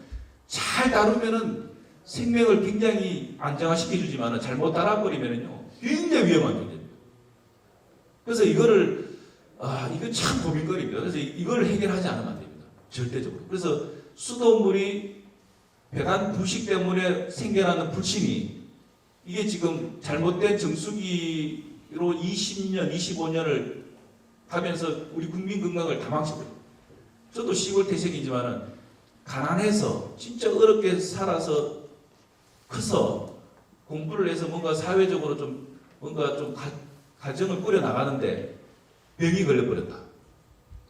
잘 다루면은 생명을 굉장히 안정화시켜주지만 잘못 달아버리면은요, 굉장히 위험한 존재입니다. 그래서 이거 참 고민거리입니다. 그래서 이걸 해결하지 않으면 안 됩니다. 절대적으로. 그래서 수돗물이 배관 부식 때문에 생겨나는 불신이 이게 지금 잘못된 정수기로 20년, 25년을 가면서 우리 국민 건강을 다 망쳐버려요. 저도 시골 태생이지만은 가난해서 진짜 어렵게 살아서 커서 공부를 해서 뭔가 사회적으로 좀 가정을 꾸려 나가는데 병이 걸려버렸다.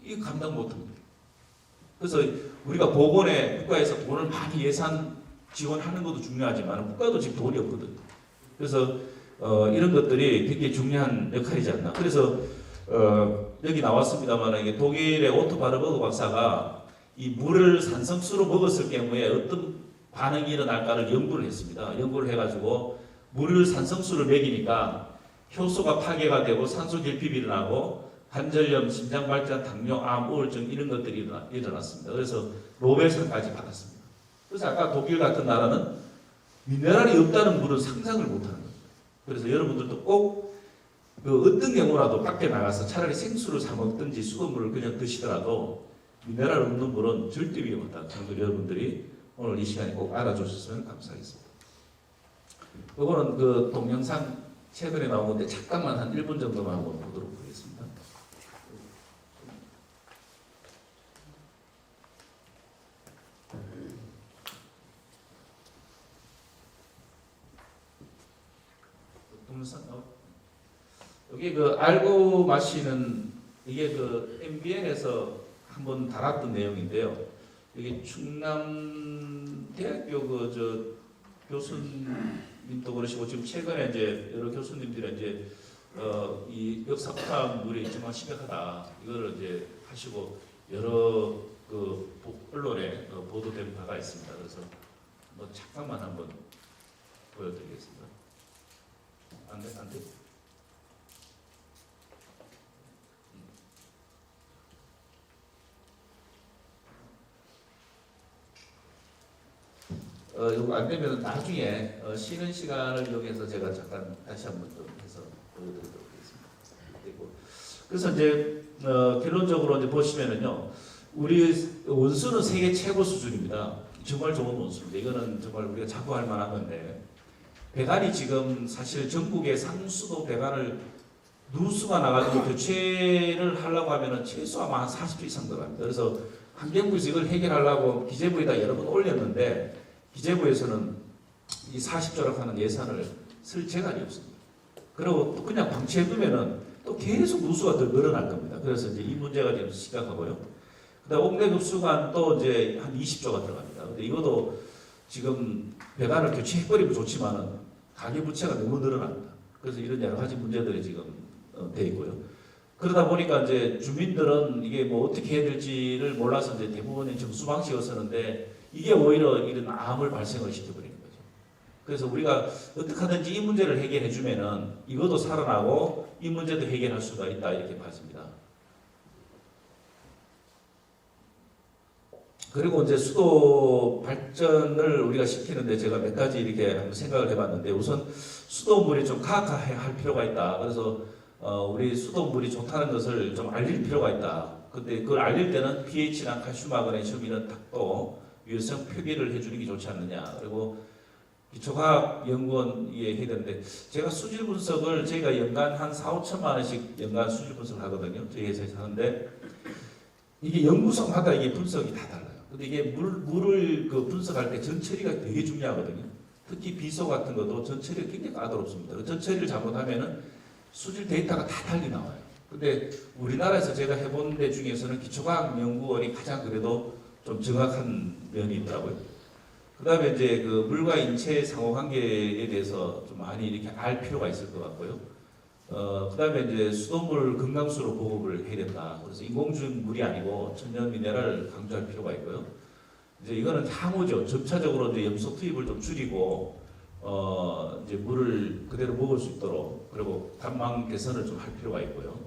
이거 감당 못합니다. 그래서 우리가 보건에 국가에서 돈을 많이 예산 지원하는 것도 중요하지만 국가도 지금 돈이 없거든요. 그래서 이런 것들이 굉장히 중요한 역할이지 않나. 그래서 여기 나왔습니다만 이게 독일의 오토 바르버그 박사가 이 물을 산성수로 먹었을 경우에 어떤 반응이 일어날까를 연구를 했습니다. 연구를 해가지고 물을 산성수를 먹이니까 효소가 파괴가 되고 산소 결핍이 일어나고 관절염, 심장발작, 당뇨, 암, 우울증 이런 것들이 일어났습니다. 그래서 노벨상까지 받았습니다. 그래서 아까 독일 같은 나라는 미네랄이 없다는 물은 상상을 못하는 겁니다. 그래서 여러분들도 꼭 어떤 경우라도 밖에 나가서 차라리 생수를 사 먹든지 수돗물을 그냥 드시더라도 미네랄 없는 물은 절대 위험하다는 걸 여러분들이 오늘 이 시간에 꼭 알아주셨으면 감사하겠습니다. 이거는 그 동영상 최근에 나온 건데 잠깐만 한 1분 정도만 한번 보도록 하겠습니다. 동영상 여기 알고 마시는 이게 MBN에서 한번 다뤘던 내용인데요. 이게 충남대학교 교수님도 그러시고 지금 최근에 이제 여러 교수님들이 이제 이 역삼투압 물이 정말 심각하다 이거를 이제 하시고 여러 언론에 보도된 바가 있습니다. 그래서 잠깐만 한번 보여드리겠습니다. 안 돼. 이거 안 되면 나중에 쉬는 시간을 이용해서 제가 잠깐 다시 한번 좀 해서 보여드리도록 하겠습니다. 그리고 그래서 이제 결론적으로 이제 보시면은요, 우리 원수는 세계 최고 수준입니다. 정말 좋은 원수입니다. 이거는 정말 우리가 자부할 만한 건데, 배관이 지금 사실 전국의 상수도 배관을 누수가 나가지고 교체를 하려고 하면은 최소 아마 한 40조 이상 들어갑니다. 그래서 환경부에서 이걸 해결하려고 기재부에다 여러 번 올렸는데, 기재부에서는 이 40조라고 하는 예산을 쓸 재간이 없습니다. 그리고 또 그냥 방치해두면은 또 계속 누수가 더 늘어날 겁니다. 그래서 이제 이 문제가 지금 심각하고요. 그다음 옥내급수관 또 이제 한 20조가 들어갑니다. 근데 이것도 지금 배관을 교체해버리면 좋지만은 가계부채가 너무 늘어납니다. 그래서 이런 여러 가지 문제들이 지금 돼 있고요. 그러다 보니까 이제 주민들은 이게 뭐 어떻게 해야 될지를 몰라서 이제 대부분의 정수 방식을 쓰는데, 이게 오히려 이런 암을 발생을 시켜버리는 거죠. 그래서 우리가 어떻게 하든지 이 문제를 해결해 주면은 이것도 살아나고 이 문제도 해결할 수가 있다, 이렇게 봐집니다. 그리고 이제 수도 발전을 우리가 시키는데 제가 몇 가지 이렇게 한번 생각을 해봤는데, 우선 수도물이 좀 가학할 필요가 있다. 그래서 우리 수도물이 좋다는 것을 좀 알릴 필요가 있다. 근데 그걸 알릴 때는 pH나 칼슘, 마그네슘 이런 탁도 유해성 표기를 해주는 게 좋지 않느냐. 그리고 기초과학 연구원이 해야 되는데, 제가 수질 분석을 저희가 연간 한 4, 5천만 원씩 연간 수질 분석을 하거든요. 저희 회사에서 하는데, 이게 연구소마다 이게 분석이 다 달라요. 근데 이게 물을 그 분석할 때 전처리가 되게 중요하거든요. 특히 비소 같은 것도 전처리가 굉장히 까다롭습니다. 전처리를 잘못하면은 수질 데이터가 다 달리 나와요. 근데 우리나라에서 제가 해본 데 중에서는 기초과학 연구원이 가장 그래도 좀 정확한 면이 있더라고요. 그 다음에 이제 그 물과 인체의 상호관계에 대해서 좀 많이 이렇게 알 필요가 있을 것 같고요. 그 다음에 이제 수돗물 건강수로 보급을 해야 된다. 그래서 인공주의 물이 아니고 천연 미네랄을 강조할 필요가 있고요. 이제 이거는 향후죠. 점차적으로 이제 염소 투입을 좀 줄이고, 이제 물을 그대로 먹을 수 있도록, 그리고 단망 개선을 좀 할 필요가 있고요.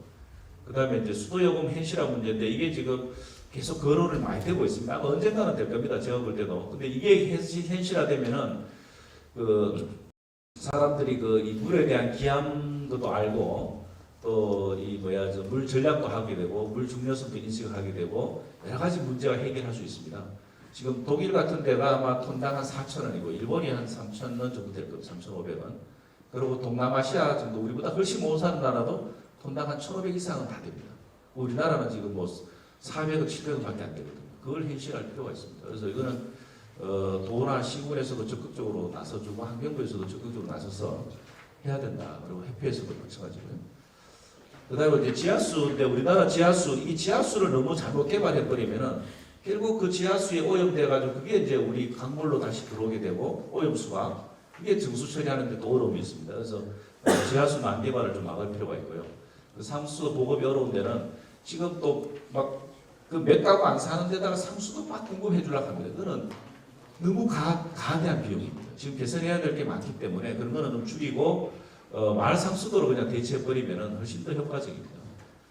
그 다음에 이제 수도요금 현실화 문제인데, 이게 지금 계속 거론을 많이 되고 있습니다. 아마 언젠가는 될 겁니다. 제가 볼 때도. 근데 이게 현실화되면은 그 사람들이 그 이 물에 대한 기함도 알고, 또 이 물 전략도 하게 되고, 물 중요성도 인식을 하게 되고, 여러 가지 문제가 해결할 수 있습니다. 지금 독일 같은 데가 아마 톤당 한 4,000원이고, 일본이 한 3,000원 정도 될 겁니다. 3,500원. 그리고 동남아시아 정도, 우리보다 훨씬 못 사는 나라도 톤당 한 1,500 이상은 다 됩니다. 우리나라는 지금 뭐 400억, 700억밖에 안 되거든요. 그걸 현실할 필요가 있습니다. 그래서 이거는 도나 시군에서도 적극적으로 나서주고, 환경부에서도 적극적으로 나서서 해야 된다. 그리고 해피에서도 마찬가지고요. 그 다음에 이제 지하수인데, 우리나라 이 지하수를 너무 잘못 개발해버리면은 결국 그 지하수에 오염돼가지고 그게 이제 우리 강물로 다시 들어오게 되고, 오염수가 그게 정수 처리하는데 또 어려움이 있습니다. 그래서 지하수 난개발을 좀 막을 필요가 있고요. 그 상수 보급이 어려운 데는 지금 또 막 그 몇 가구 안 사는 데다가 상수도 막 공급해 주려고 합니다. 그거는 너무 가대한 비용입니다. 지금 개선해야 될 게 많기 때문에 그런 거는 좀 줄이고, 마을 상수도로 그냥 대체해버리면 훨씬 더 효과적입니다.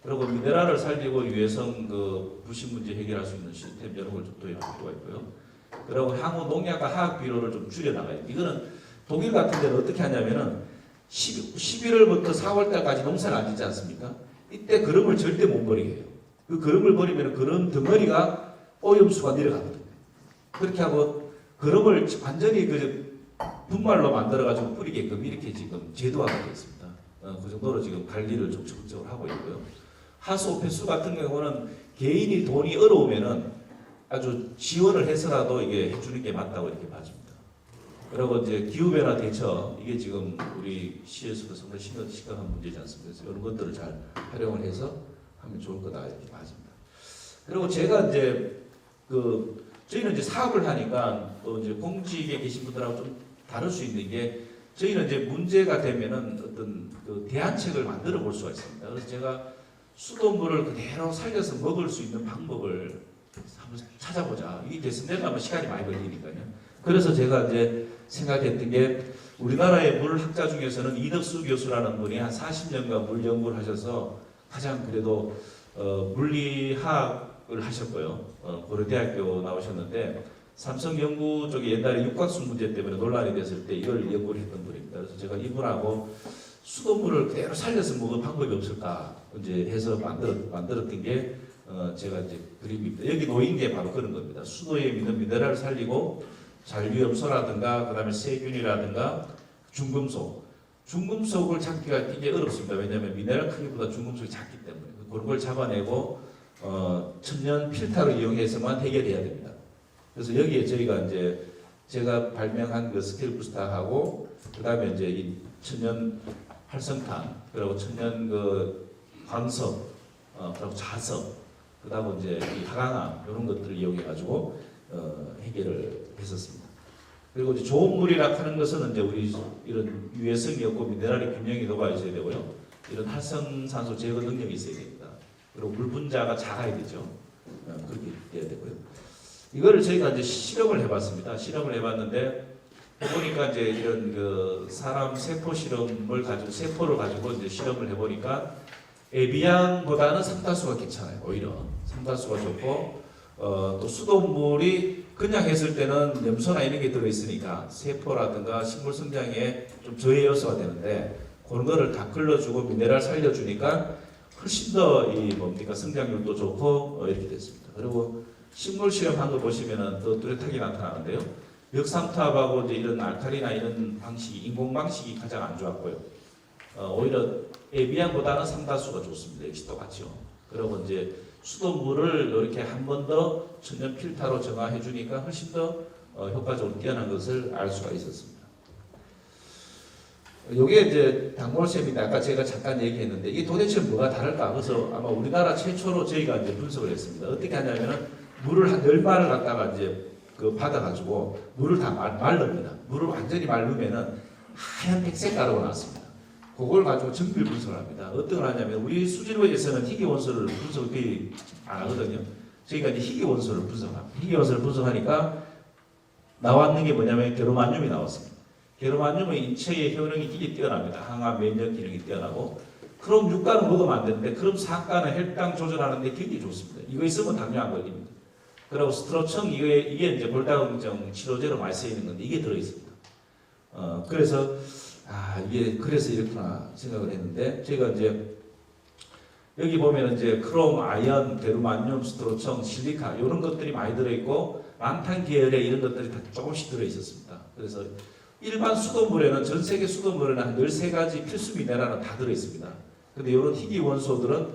그리고 미네랄을 살리고 유해성 그 부식 문제 해결할 수 있는 시스템 이런 걸 좀 도입할 필요가 있고요. 그리고 향후 농약과 화학 비료를 좀 줄여나가야 돼요. 이거는 독일 같은 데는 어떻게 하냐면은 11월부터 4월달까지 농사를 안 짓지 않습니까? 이때 거름을 절대 못 버리게 해요. 그 거름을 버리면 그런 덩어리가 오염수가 내려가거든요. 그렇게 하고 거름을 완전히 그 분말로 만들어가지고 뿌리게끔 이렇게 지금 제도화가 되어 있습니다. 그 정도로 지금 관리를 좀 적극적으로 하고 있고요. 하수 배수 같은 경우는 개인이 돈이 어려우면은 아주 지원을 해서라도 이게 해주는 게 맞다고 이렇게 봐집니다. 그리고 이제 기후변화 대처, 이게 지금 우리 시에서도 상당히 심각한 문제지 않습니까? 그래서 이런 것들을 잘 활용을 해서 하면 좋을 거다 이렇게 봐집니다. 그리고 제가 이제 저희는 이제 사업을 하니까 또 이제 공직에 계신 분들하고 좀 다를 수 있는 게, 저희는 이제 문제가 되면은 어떤 그 대안책을 만들어 볼 수가 있습니다. 그래서 제가 수돗물을 그대로 살려서 먹을 수 있는 방법을 한번 찾아보자. 이게 개선되려면 시간이 많이 걸리니까요. 그래서 제가 이제 생각했던 게 우리나라의 물 학자 중에서는 이덕수 교수라는 분이 한 40년간 물 연구를 하셔서 가장 그래도 물리학을 하셨고요. 고려대학교 나오셨는데 삼성 연구 쪽에 옛날에 육각수 문제 때문에 논란이 됐을 때 이걸 연구를 했던 분입니다. 그래서 제가 이분하고 수돗물을 그대로 살려서 먹을 방법이 없을까 이제 해서 만들었던 게 제가 이제 그림입니다. 여기 놓인 게 바로 그런 겁니다. 수도에 있는 미네랄을 살리고 잔류염소라든가 그다음에 세균이라든가 중금속을 찾기가 굉장히 어렵습니다. 왜냐하면 미네랄 크기보다 중금속이 작기 때문에 그런 걸 잡아내고 천연 필터를 이용해서만 해결해야 됩니다. 그래서 여기에 저희가 이제 제가 발명한 그 스케일 부스터하고 그다음에 이제 이 천연 활성탄 그리고 천연 그 광석 그리고 자석 그다음에 이제 이 하강암 이런 것들을 이용해 가지고 해결을 했었습니다. 그리고 이제 좋은 물이라 하는 것은 이제 우리 이런 유해성이 없고 미네랄의 균형이 녹아 있어야 되고요. 이런 활성산소 제거 능력이 있어야 됩니다. 그리고 물 분자가 작아야 되죠. 그렇게 돼야 되고요. 이거를 저희가 이제 실험을 해봤습니다. 실험을 해봤는데 보니까 이제 이런 그 사람 세포 실험을 가지고 세포를 가지고 이제 실험을 해보니까 에비앙보다는 삼다수가 괜찮아요. 오히려 삼다수가 좋고 또 수돗물이 그냥 했을 때는 염소나 이런 게 들어있으니까 세포라든가 식물 성장에 좀 저해 요소가 되는데 그런 거를 다 끌어주고 미네랄 살려주니까 훨씬 더 이 뭡니까 성장률도 좋고 이렇게 됐습니다. 그리고 식물 실험한 거 보시면은 더 뚜렷하게 나타나는데요. 역삼투압하고 이제 이런 알칼리나 이런 방식이 인공 방식이 가장 안 좋았고요. 오히려 에비앙보다는 삼다수가 좋습니다. 역시 똑같죠. 그리고 이제 수돗물을 이렇게 한 번 더 천연 필터로 정화해 주니까 훨씬 더 효과적으로 뛰어난 것을 알 수가 있었습니다. 이게 이제 당몰샘인데 아까 제가 잠깐 얘기했는데 이게 도대체 뭐가 다를까? 그래서 아마 우리나라 최초로 저희가 이제 분석을 했습니다. 어떻게 하냐면은 물을 한 10마를 갖다가 이제 그 받아가지고 물을 다 말릅니다. 물을 완전히 말르면은 하얀 백색 가루가 나왔습니다. 그걸 가지고 정밀 분석을 합니다. 어떤 걸 하냐면 우리 수질로에서는 희귀 원소를 분석을 거의 안 하거든요. 저희가 이제 희귀 원소를 분석합니다. 희귀 원소를 분석하니까 나왔는 게 뭐냐면 게르마늄이 나왔습니다. 게르마늄은 인체의 효능이 굉장히 뛰어납니다. 항암 면역 기능이 뛰어나고 크롬 6가는 먹으면 안 되는데 크롬 4가는 혈당 조절하는데 굉장히 좋습니다. 이거 있으면 당뇨 안 걸립니다. 그리고 스트로청 이게 이제 골다공증 치료제로 많이 쓰이는 건데 이게 들어 있습니다. 그래서 이게 그래서 이렇구나 생각을 했는데 제가 이제 여기 보면 이제 크롬, 아연, 게르마늄, 스트로청, 실리카 이런 것들이 많이 들어 있고 란탄 계열의 이런 것들이 다 조금씩 들어 있었습니다. 그래서 일반 수돗물에는 전 세계 수돗물에는 한 13가지 필수 미네랄은 다 들어 있습니다. 근데 이런 희귀 원소들은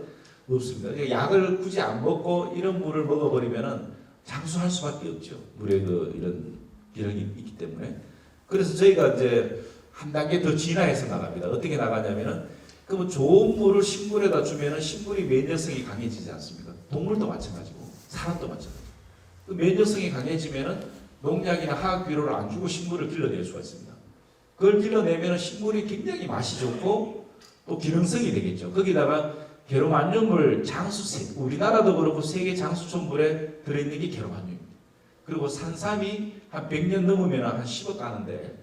없습니다. 그러니까 약을 굳이 안 먹고 이런 물을 먹어버리면은 장수할 수밖에 없죠. 물에 그 이런 기능이 있기 때문에. 그래서 저희가 이제 한 단계 더 진화해서 나갑니다. 어떻게 나가냐면은 그러면 좋은 물을 식물에다 주면은 식물이 면역성이 강해지지 않습니까? 동물도 마찬가지고 사람도 마찬가지고. 그 면역성이 강해지면은 농약이나 화학 비료를 안 주고 식물을 길러낼 수가 있습니다. 그걸 길러내면은 식물이 굉장히 맛이 좋고 또 기능성이 되겠죠. 거기다가 게르마늄을 우리나라도 그렇고 세계 장수촌물에 들어있는 게 게르마늄입니다. 그리고 산삼이 한 100년 넘으면 한 10억 가는데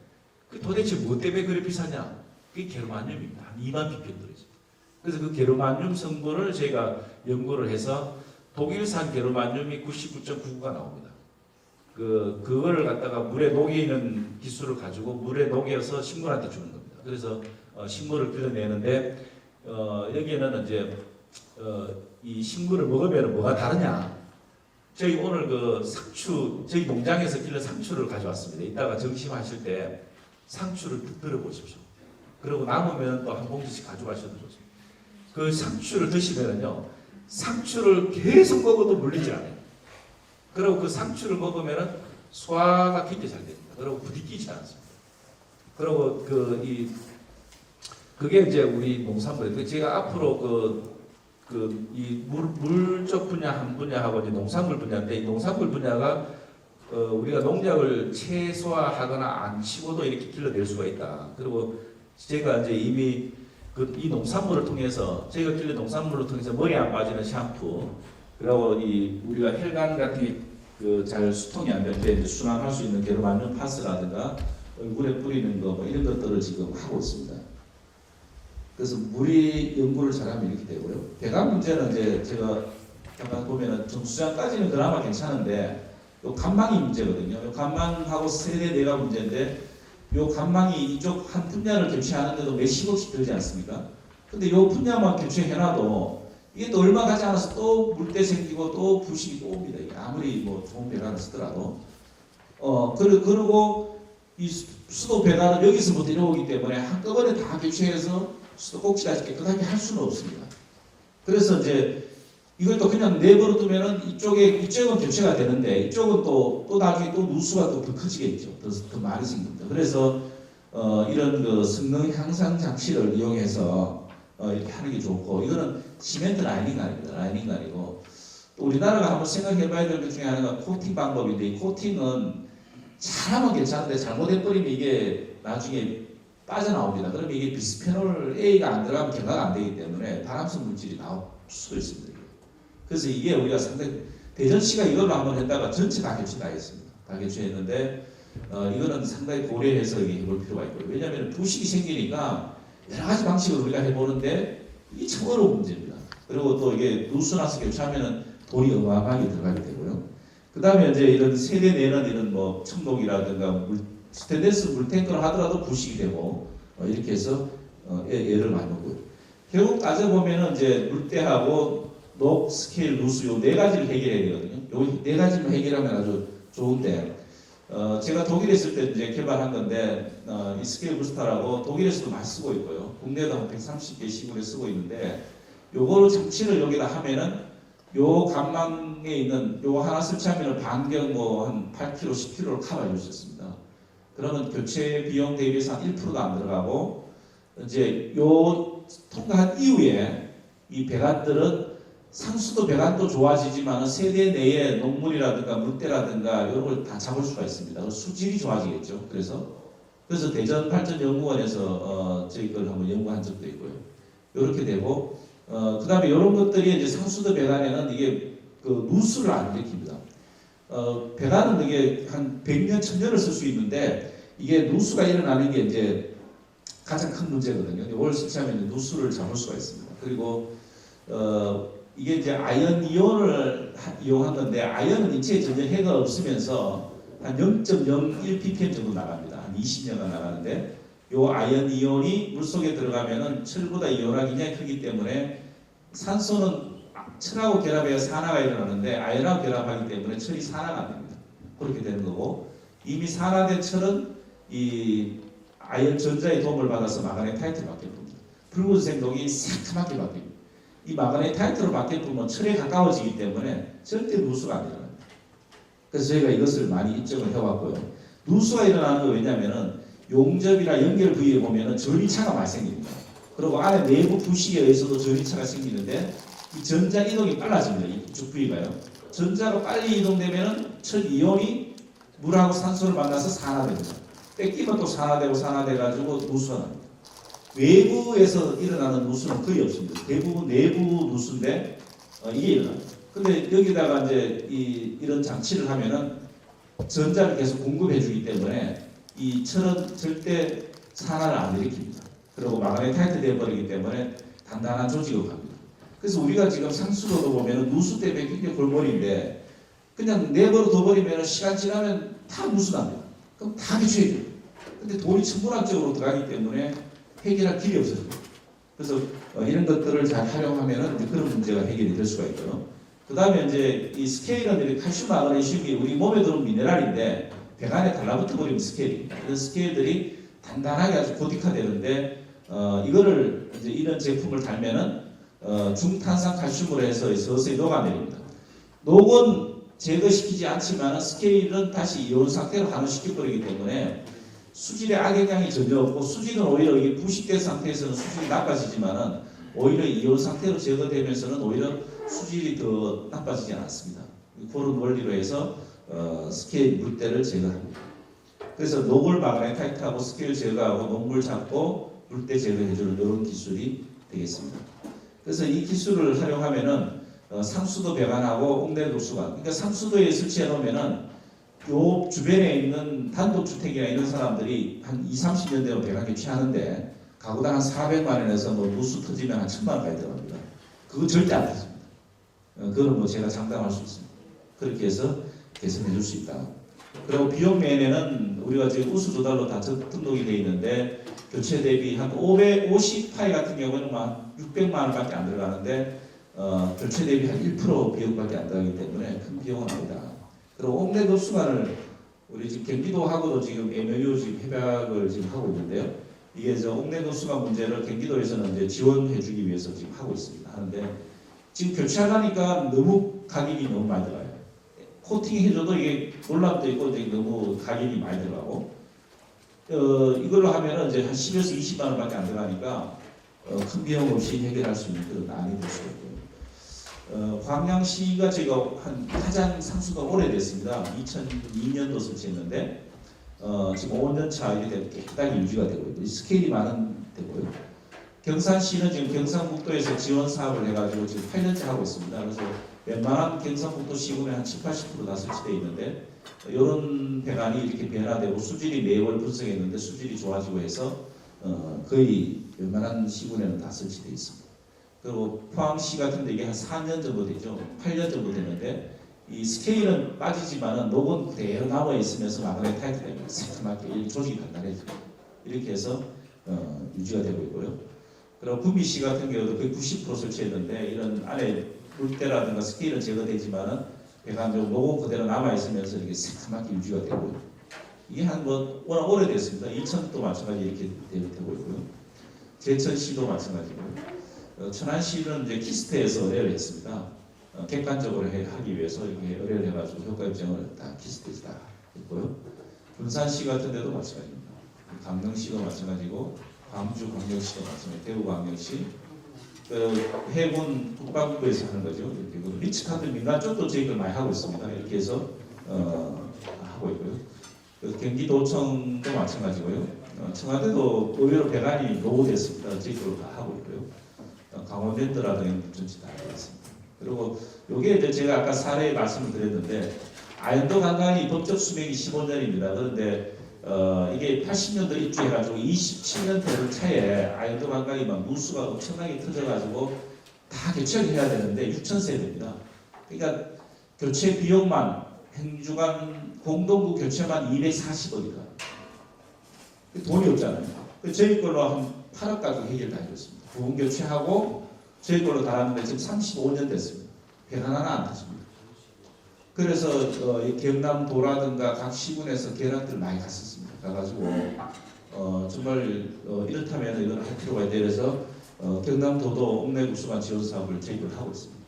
그 도대체 뭐 때문에 그렇게 비싸냐? 그게 게르마늄입니다. 한 2만 ppm 들어있습니다. 그래서 그 게르마늄 성분을 저희가 연구를 해서 독일산 게르마늄이 99.99가 나옵니다. 그거를 갖다가 물에 녹이는 기술을 가지고 물에 녹여서 식물한테 주는 겁니다. 그래서 식물을 길러내는데 여기에는 이제 이 식물을 먹으면 뭐가 다르냐? 저희 오늘 그 상추 저희 농장에서 길러 상추를 가져왔습니다. 이따가 점심하실 때 상추를 들어보십시오. 그리고 남으면 또 한 봉지씩 가져가셔도 좋습니다. 그 상추를 드시면은요, 상추를 계속 먹어도 물리지 않아요. 그리고 그 상추를 먹으면은 소화가 굉장히 잘 됩니다. 그리고 부딪히지 않습니다. 그리고 그게 이제 우리 농산물이에요. 제가 앞으로 이 물적 분야 한 분야하고 이제 농산물 분야인데 이 농산물 분야가 우리가 농약을 최소화하거나 안 치고도 이렇게 길러낼 수가 있다. 그리고 제가 이제 이미 이 농산물을 통해서 저희가 길러 농산물을 통해서 머리 안 빠지는 샴푸 그리고 우리가 혈관 같은 게 그 잘 수통이 안 될 때 이제 순환할 수 있는 게르마늄 파스라든가 얼굴에 뿌리는 거 뭐 이런 것들을 지금 하고 있습니다. 그래서 물이 연구를 잘하면 이렇게 되고요. 배관 문제는 이제 제가 잠깐 보면은 정수장까지는 그나마 괜찮은데 요 간망이 문제거든요. 요 간망하고 세대 내가 문제인데 요 간망이 이쪽 한 분야를 교체하는데도 몇십억씩 들지 않습니까? 근데 요 분야만 교체해놔도 이게 또 얼마 가지 않아서 또 물때 생기고 또 부식이 또 옵니다. 이게 아무리 뭐 좋은 배관을 쓰더라도 그리고 이 수도 배관은 여기서부터 이러기 때문에 한꺼번에 다 교체해서 수도 꼭지까지 깨끗하게 할 수는 없습니다. 그래서 이제 이걸 또 그냥 내버려 두면은 이쪽은 교체가 되는데 이쪽은 또 나중에 또 누수가 또 더 커지겠죠. 더 많이 생깁니다. 그래서 이런 그 성능 향상 장치를 이용해서 이렇게 하는 게 좋고, 이거는 시멘트 라이닝 아닙니다. 라이닝 아니고 또 우리나라가 한번 생각해봐야 될 것 중에 하나가 코팅 방법인데, 이 코팅은 잘하면 괜찮은데 잘못해버리면 이게 나중에 빠져나옵니다. 그러면 이게 비스페놀 A가 안 들어가면 경화가 안 되기 때문에 발암성 물질이 나올 수도 있습니다. 그래서 이게 우리가 상당히 대전시가 이걸로 한번 했다가 전체 다 교체다 했습니다. 다 교체했는데 이거는 상당히 고려해서 해볼 필요가 있고요. 왜냐하면 부식이 생기니까 여러 가지 방식을 우리가 해보는데 이게 참 어려운 문제입니다. 그리고 또 이게 누수나서 교체하면은 돈이 어마어마하게 들어가게 되고요. 그 다음에 이제 이런 세대 내는 이런 뭐 청동이라든가 스테인리스 물탱크를 하더라도 부식이 되고 이렇게 해서 예를 많이 먹고요. 결국 따져보면은 이제 물때하고 녹, 스케일, 누수 요 네 가지를 해결해야 되거든요. 요 네 가지를 해결하면 아주 좋은데 제가 독일에 있을 때 이제 개발한 건데 이 스케일 부스터라고 독일에서도 많이 쓰고 있고요. 국내에도 한 130개 시군에 쓰고 있는데 요거를 장치를 여기다 하면은 요 간망에 있는 요거 하나 설치하면은 반경 뭐 한 8km, 10km를 커버해 주셨습니다. 그러면 교체 비용 대비해서 한 1%도 안 들어가고 이제 요 통과한 이후에 이 배관들은 상수도 배관도 좋아지지만 세대 내에 녹물이라든가 물때라든가 이런 걸 다 잡을 수가 있습니다. 수질이 좋아지겠죠. 그래서 대전발전연구원에서 저희 걸 한번 연구한 적도 있고요. 이렇게 되고 그 다음에 이런 것들이 이제 상수도 배관에는 이게 그 누수를 안 일으킵니다. 배관은 이게 한 100년, 1000년을 쓸 수 있는데 이게 누수가 일어나는 게 이제 가장 큰 문제거든요. 이걸 설치하면 누수를 잡을 수가 있습니다. 그리고 이게 이제 아연 이온을 이용한 건데 아연은 인체에 전혀 해가 없으면서 한 0.01 ppm 정도 나갑니다. 한 20년간 나가는데 요 아연 이온이 물속에 들어가면은 철보다 이온하기 굉장히 크기 때문에 산소는 철하고 결합해야 산화가 일어나는데 아연하고 결합하기 때문에 철이 산화가 안 됩니다. 그렇게 되는 거고, 이미 산화된 철은 이 아연 전자의 도움을 받아서 마그네타이트로 바뀔 겁니다. 붉은색 녹이 새카맣게 바뀝니다. 이 마그네타이트로 바뀌면 철에 가까워지기 때문에 절대 누수가 안 일어납니다. 그래서 저희가 이것을 많이 입증을 해왔고요. 누수가 일어나는 거 왜냐면은 용접이나 연결 부위에 보면은 전이차가 많이 생깁니다. 그리고 안에 내부 부식에 의해서도 전이차가 생기는데 이 전자 이동이 빨라집니다. 이쪽 부위가요. 전자가 빨리 이동되면은 철 이온이 물하고 산소를 만나서 산화됩니다. 뺏기면 또 산화돼가지고 누수가 납니다. 외부에서 일어나는 누수는 거의 없습니다. 대부분 내부 누수인데 이게 일어납니다. 근데 여기다가 이제 이런 장치를 하면은 전자를 계속 공급해 주기 때문에 이 철은 절대 산화를 안 일으킵니다. 그리고 마그네타이트 되어버리기 때문에 단단한 조직을 갑니다. 그래서 우리가 지금 상수도도 보면은 누수 때문에 굉장히 골머리인데 그냥 내버려 둬버리면 시간 지나면 다 누수 납니다. 그럼 다 교체해줘요. 근데 돈이 천문학적으로 들어가기 때문에 해결할 길이 없어요. 그래서 이런 것들을 잘 활용하면은 이제 그런 문제가 해결이 될 수가 있고요. 그 다음에 이제 이 스케일은 칼슘 마그네슘이 우리 몸에 들어온 미네랄인데 배관에 달라붙어 버리면 스케일이 이런 스케일들이 단단하게 아주 고딕화되는데 이거를 이제 이런 제품을 달면은 중탄산 칼슘으로 해서 서서히 녹아내립니다. 녹은 제거시키지 않지만 스케일은 다시 이온 상태로 환원시켜 버리기 때문에 수질에 악영향이 전혀 없고, 수질은 오히려 이게 부식된 상태에서는 수질이 나빠지지만은 오히려 이온 상태로 제거되면서는 오히려 수질이 더 나빠지지 않았습니다. 그런 원리로 해서 스케일 물때를 제거합니다. 그래서 녹을 마그네타이트하고 스케일 제거하고 녹물 잡고 물때 제거해주는 이런 기술이 되겠습니다. 그래서 이 기술을 활용하면은 상수도 배관하고 옥내도수관. 그러니까 상수도에 설치해 놓으면은 요 주변에 있는 단독주택이나 이런 사람들이 한 20-30년 되면 배관이 취하는데 가구당 한 400만 원에서 뭐 누수 터지면 한 1000만 원까지 들어갑니다. 그거 절대 안 터집니다. 그거는 뭐 제가 장담할 수 있습니다. 그렇게 해서 개선해 줄 수 있다. 그리고 비용 면에는 우리가 지금 우수 조달로 다 등록이 되어 있는데 교체 대비 한 550파이 같은 경우는 한 600만 원밖에 안 들어가는데 교체 대비 한 1% 비용밖에 안 들어가기 때문에 큰 비용은 아니다. 그리고 옥내급수관을 우리 지금 경기도하고도 지금 MOU 지금 협약을 지금 하고 있는데요. 이게 저 옥내급수관 문제를 경기도에서는 이제 지원해주기 위해서 지금 하고 있습니다. 하는데 지금 교체하니까 너무 가격이 너무 많이 들어가요. 코팅 해줘도 이게 놀랍도 있고 이제 너무 가격이 많이 들어가고 이걸로 하면은 이제 한 10에서 20만 원밖에 안 들어가니까 큰 비용 없이 해결할 수 있는 그런 안이 될 수가 있고요. 광양시가 제가 한 가장 상수가 오래됐습니다. 2002년도 설치했는데 지금 5년 차 이렇게 깨끗하게 유지가 되고 있고 스케일이 많은 데고요. 경산시는 지금 경상북도에서 지원 사업을 해가지고 지금 8년째 하고 있습니다. 그래서 웬만한 경상북도 시군에 한 70-80% 다 설치되어 있는데 이런 배관이 이렇게 변화되고 수질이 매월 분석했는데 수질이 좋아지고 해서 거의 웬만한 시군에는 다 설치되어 있습니다. 그리고 포항시 같은 데 이게 한 4년 정도 되죠. 8년 정도 되는데 이 스케일은 빠지지만은 녹은 그대로 남아 있으면서 마그네타이트 때문에 새까맣게 조직이 단단해지고 이렇게 해서 유지가 되고 있고요. 그리고 구미시 같은 경우도 거의 90% 설치했는데 이런 안에 물때라든가 스케일은 제거되지만은 배관적으로 녹은 그대로 남아 있으면서 이렇게 새까맣게 유지가 되고요. 이게 한 뭐 워낙 오래됐습니다. 2000도 마찬가지 이렇게 되고 있고요. 제천시도 마찬가지고요. 천안시는 이제 키스트에서 의뢰를 했습니다. 객관적으로 하기 위해서 이렇게 의뢰를 해가지고 효과 입증을 다 키스트에서 다 했고요. 군산시 같은 데도 마찬가지입니다. 강릉시도 마찬가지고 광주광역시도 마찬가지, 대구광역시, 해군 국방부에서 하는 거죠. 이렇게 리츠카드 민간 쪽도 저희들 많이 하고 있습니다. 이렇게 해서 하고 있고요. 경기도청도 마찬가지고요. 청와대도 의외로 배관이 노후됐습니다. 저희들 다 하고 있고요. 강원랜드라든지 전체 다 하고 있습니다. 그리고 요게 이제 제가 아까 사례 말씀을 드렸는데 아현도 관광이 법적 수명이 15년입니다. 그런데 이게 80년도 입주해가지고 27년 되는 차에 아현도 관광이 막 누수가 엄청나게 터져가지고 다 교체를 해야 되는데 6,000세대입니다. 그러니까 교체 비용만 행주관 공동구 교체만 240억이다. 돈이 없잖아요. 저희 걸로 한 8억 가까이 해결 다 해줬습니다. 부분 교체하고 저희 걸로 다 하는데 지금 35년 됐습니다. 배관 하나 안 터집니다. 그래서 경남도라든가 각 시군에서 계란들 많이 갔었습니다. 가가지고 정말 이렇다면 이건 할 필요가 있다. 그래서 경남도도 옥내구수관 지원 사업을 저희들 하고 있습니다.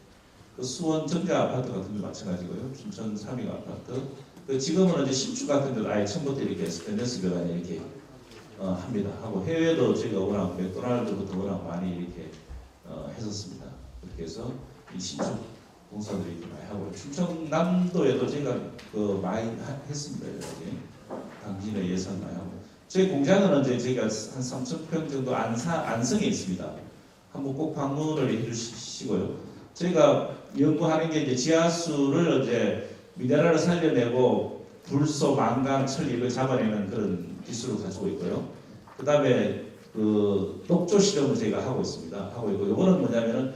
그 수원 정자 아파트 같은 데 마찬가지고요. 춘천 삼익 아파트. 지금은 이제 신축 같은 데도 아예 처음부터 이렇게 스테인리스 배관이 이렇게 합니다. 하고 해외도 저희가 워낙 맥도날드부터 워낙 많이 이렇게 했었습니다. 그렇게 해서 이 신축 공사들이 이렇게 많이 하고 충청남도에도 제가 많이 했습니다. 이렇게 당진의 예산 많이 하고 저희 공장은 이제 저희가 한 3,000평 정도 안성에 있습니다. 한번 꼭 방문을 해주시고요. 저희가 연구하는 게 이제 지하수를 이제 미네랄을 살려내고 불소, 망간, 철 이걸 잡아내는 그런 기술을 가지고 있고요. 그 다음에 그 독조 실험을 저희가 하고 있습니다. 하고 있고 이거는 뭐냐면은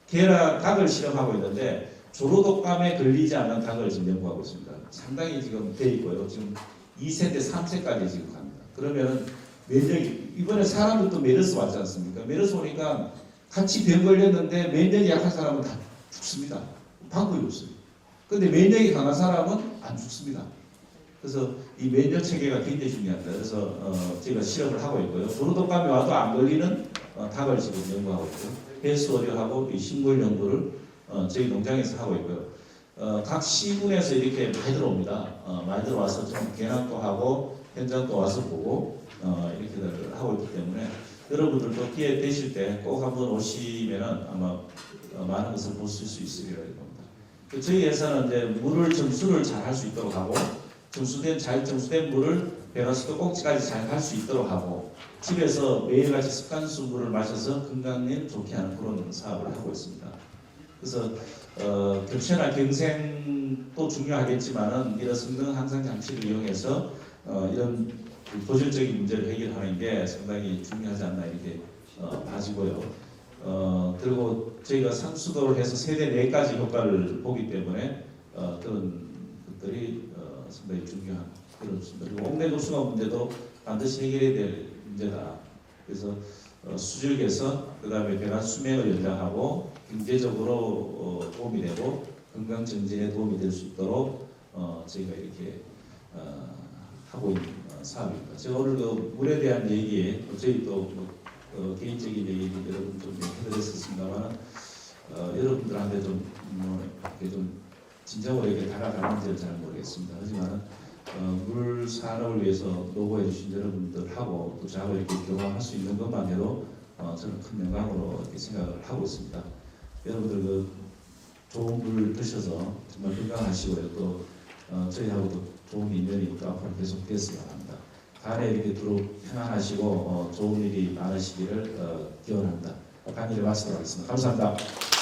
각을 실험하고 있는데 조로독감에 걸리지 않는 각을 지금 연구하고 있습니다. 상당히 지금 돼 있고요. 지금 2세대, 3세까지 지금 갑니다. 그러면은 면역이 이번에 사람들도 메르스 왔지 않습니까? 메르스 오니까 같이 병 걸렸는데 면역이 약한 사람은 다 죽습니다. 방법이 없어요. 근데 면역이 강한 사람은 안 죽습니다. 그래서 이 면역 체계가 굉장히 중요합니다. 그래서 제가 실험을 하고 있고요. 조로독감이 와도 안 걸리는 닭을 지금 연구하고 있고요. 헬스 의료하고 이 식물 연구를 저희 농장에서 하고 있고요. 각 시군에서 이렇게 많이 들어옵니다. 많이 들어와서 좀 견학도 하고 현장도 와서 보고 이렇게들 하고 있기 때문에 여러분들도 기회 되실 때 꼭 한번 오시면은 아마 많은 것을 보실 수 있으리라 겁니다. 저희 회사는 이제 물을 정수를 잘 할 수 있도록 하고 잘 정수된 물을 배가수도 꼭지까지 잘 할 수 있도록 하고 집에서 매일같이 습관수 물을 마셔서 건강에 좋게 하는 그런 사업을 하고 있습니다. 그래서 겹쳐나 경생도 중요하겠지만은 이런 성능 향상 장치를 이용해서 이런 그 고질적인 문제를 해결하는 게 상당히 중요하지 않나 이렇게 봐지고요. 그리고 저희가 상수도를 해서 세대 내까지 효과를 보기 때문에 그런 것들이 상당히 중요한 그런 수입니다. 그리고 옥내 도수가 문제도 반드시 해결해야 될 문제다. 그래서 수질 개선, 그다음에 배관 수명을 연장하고 경제적으로 도움이 되고 건강 정진에 도움이 될 수 있도록 저희가 이렇게 하고 있는 사업입니다. 제가 오늘 그 물에 대한 얘기에 저희 또 개인적인 얘기 여러분 좀 해드렸었습니다만 여러분들한테 이렇게 좀 진정으로 이렇게 다가가는지는 잘 모르겠습니다. 하지만 물 산업을 위해서 노고해 주신 여러분들하고 또 저하고 이렇게 경험할 수 있는 것만 해도 저는 큰 영광으로 이렇게 생각을 하고 있습니다. 여러분들 그 좋은 물 드셔서 정말 건강하시고요. 또 저희하고도 좋은 인연이 또 앞으로 계속 됐으면 합니다. 간에 이렇게 두루 평안하시고 좋은 일이 많으시기를 기원합니다. 강의를 마치도록 하겠습니다. 감사합니다.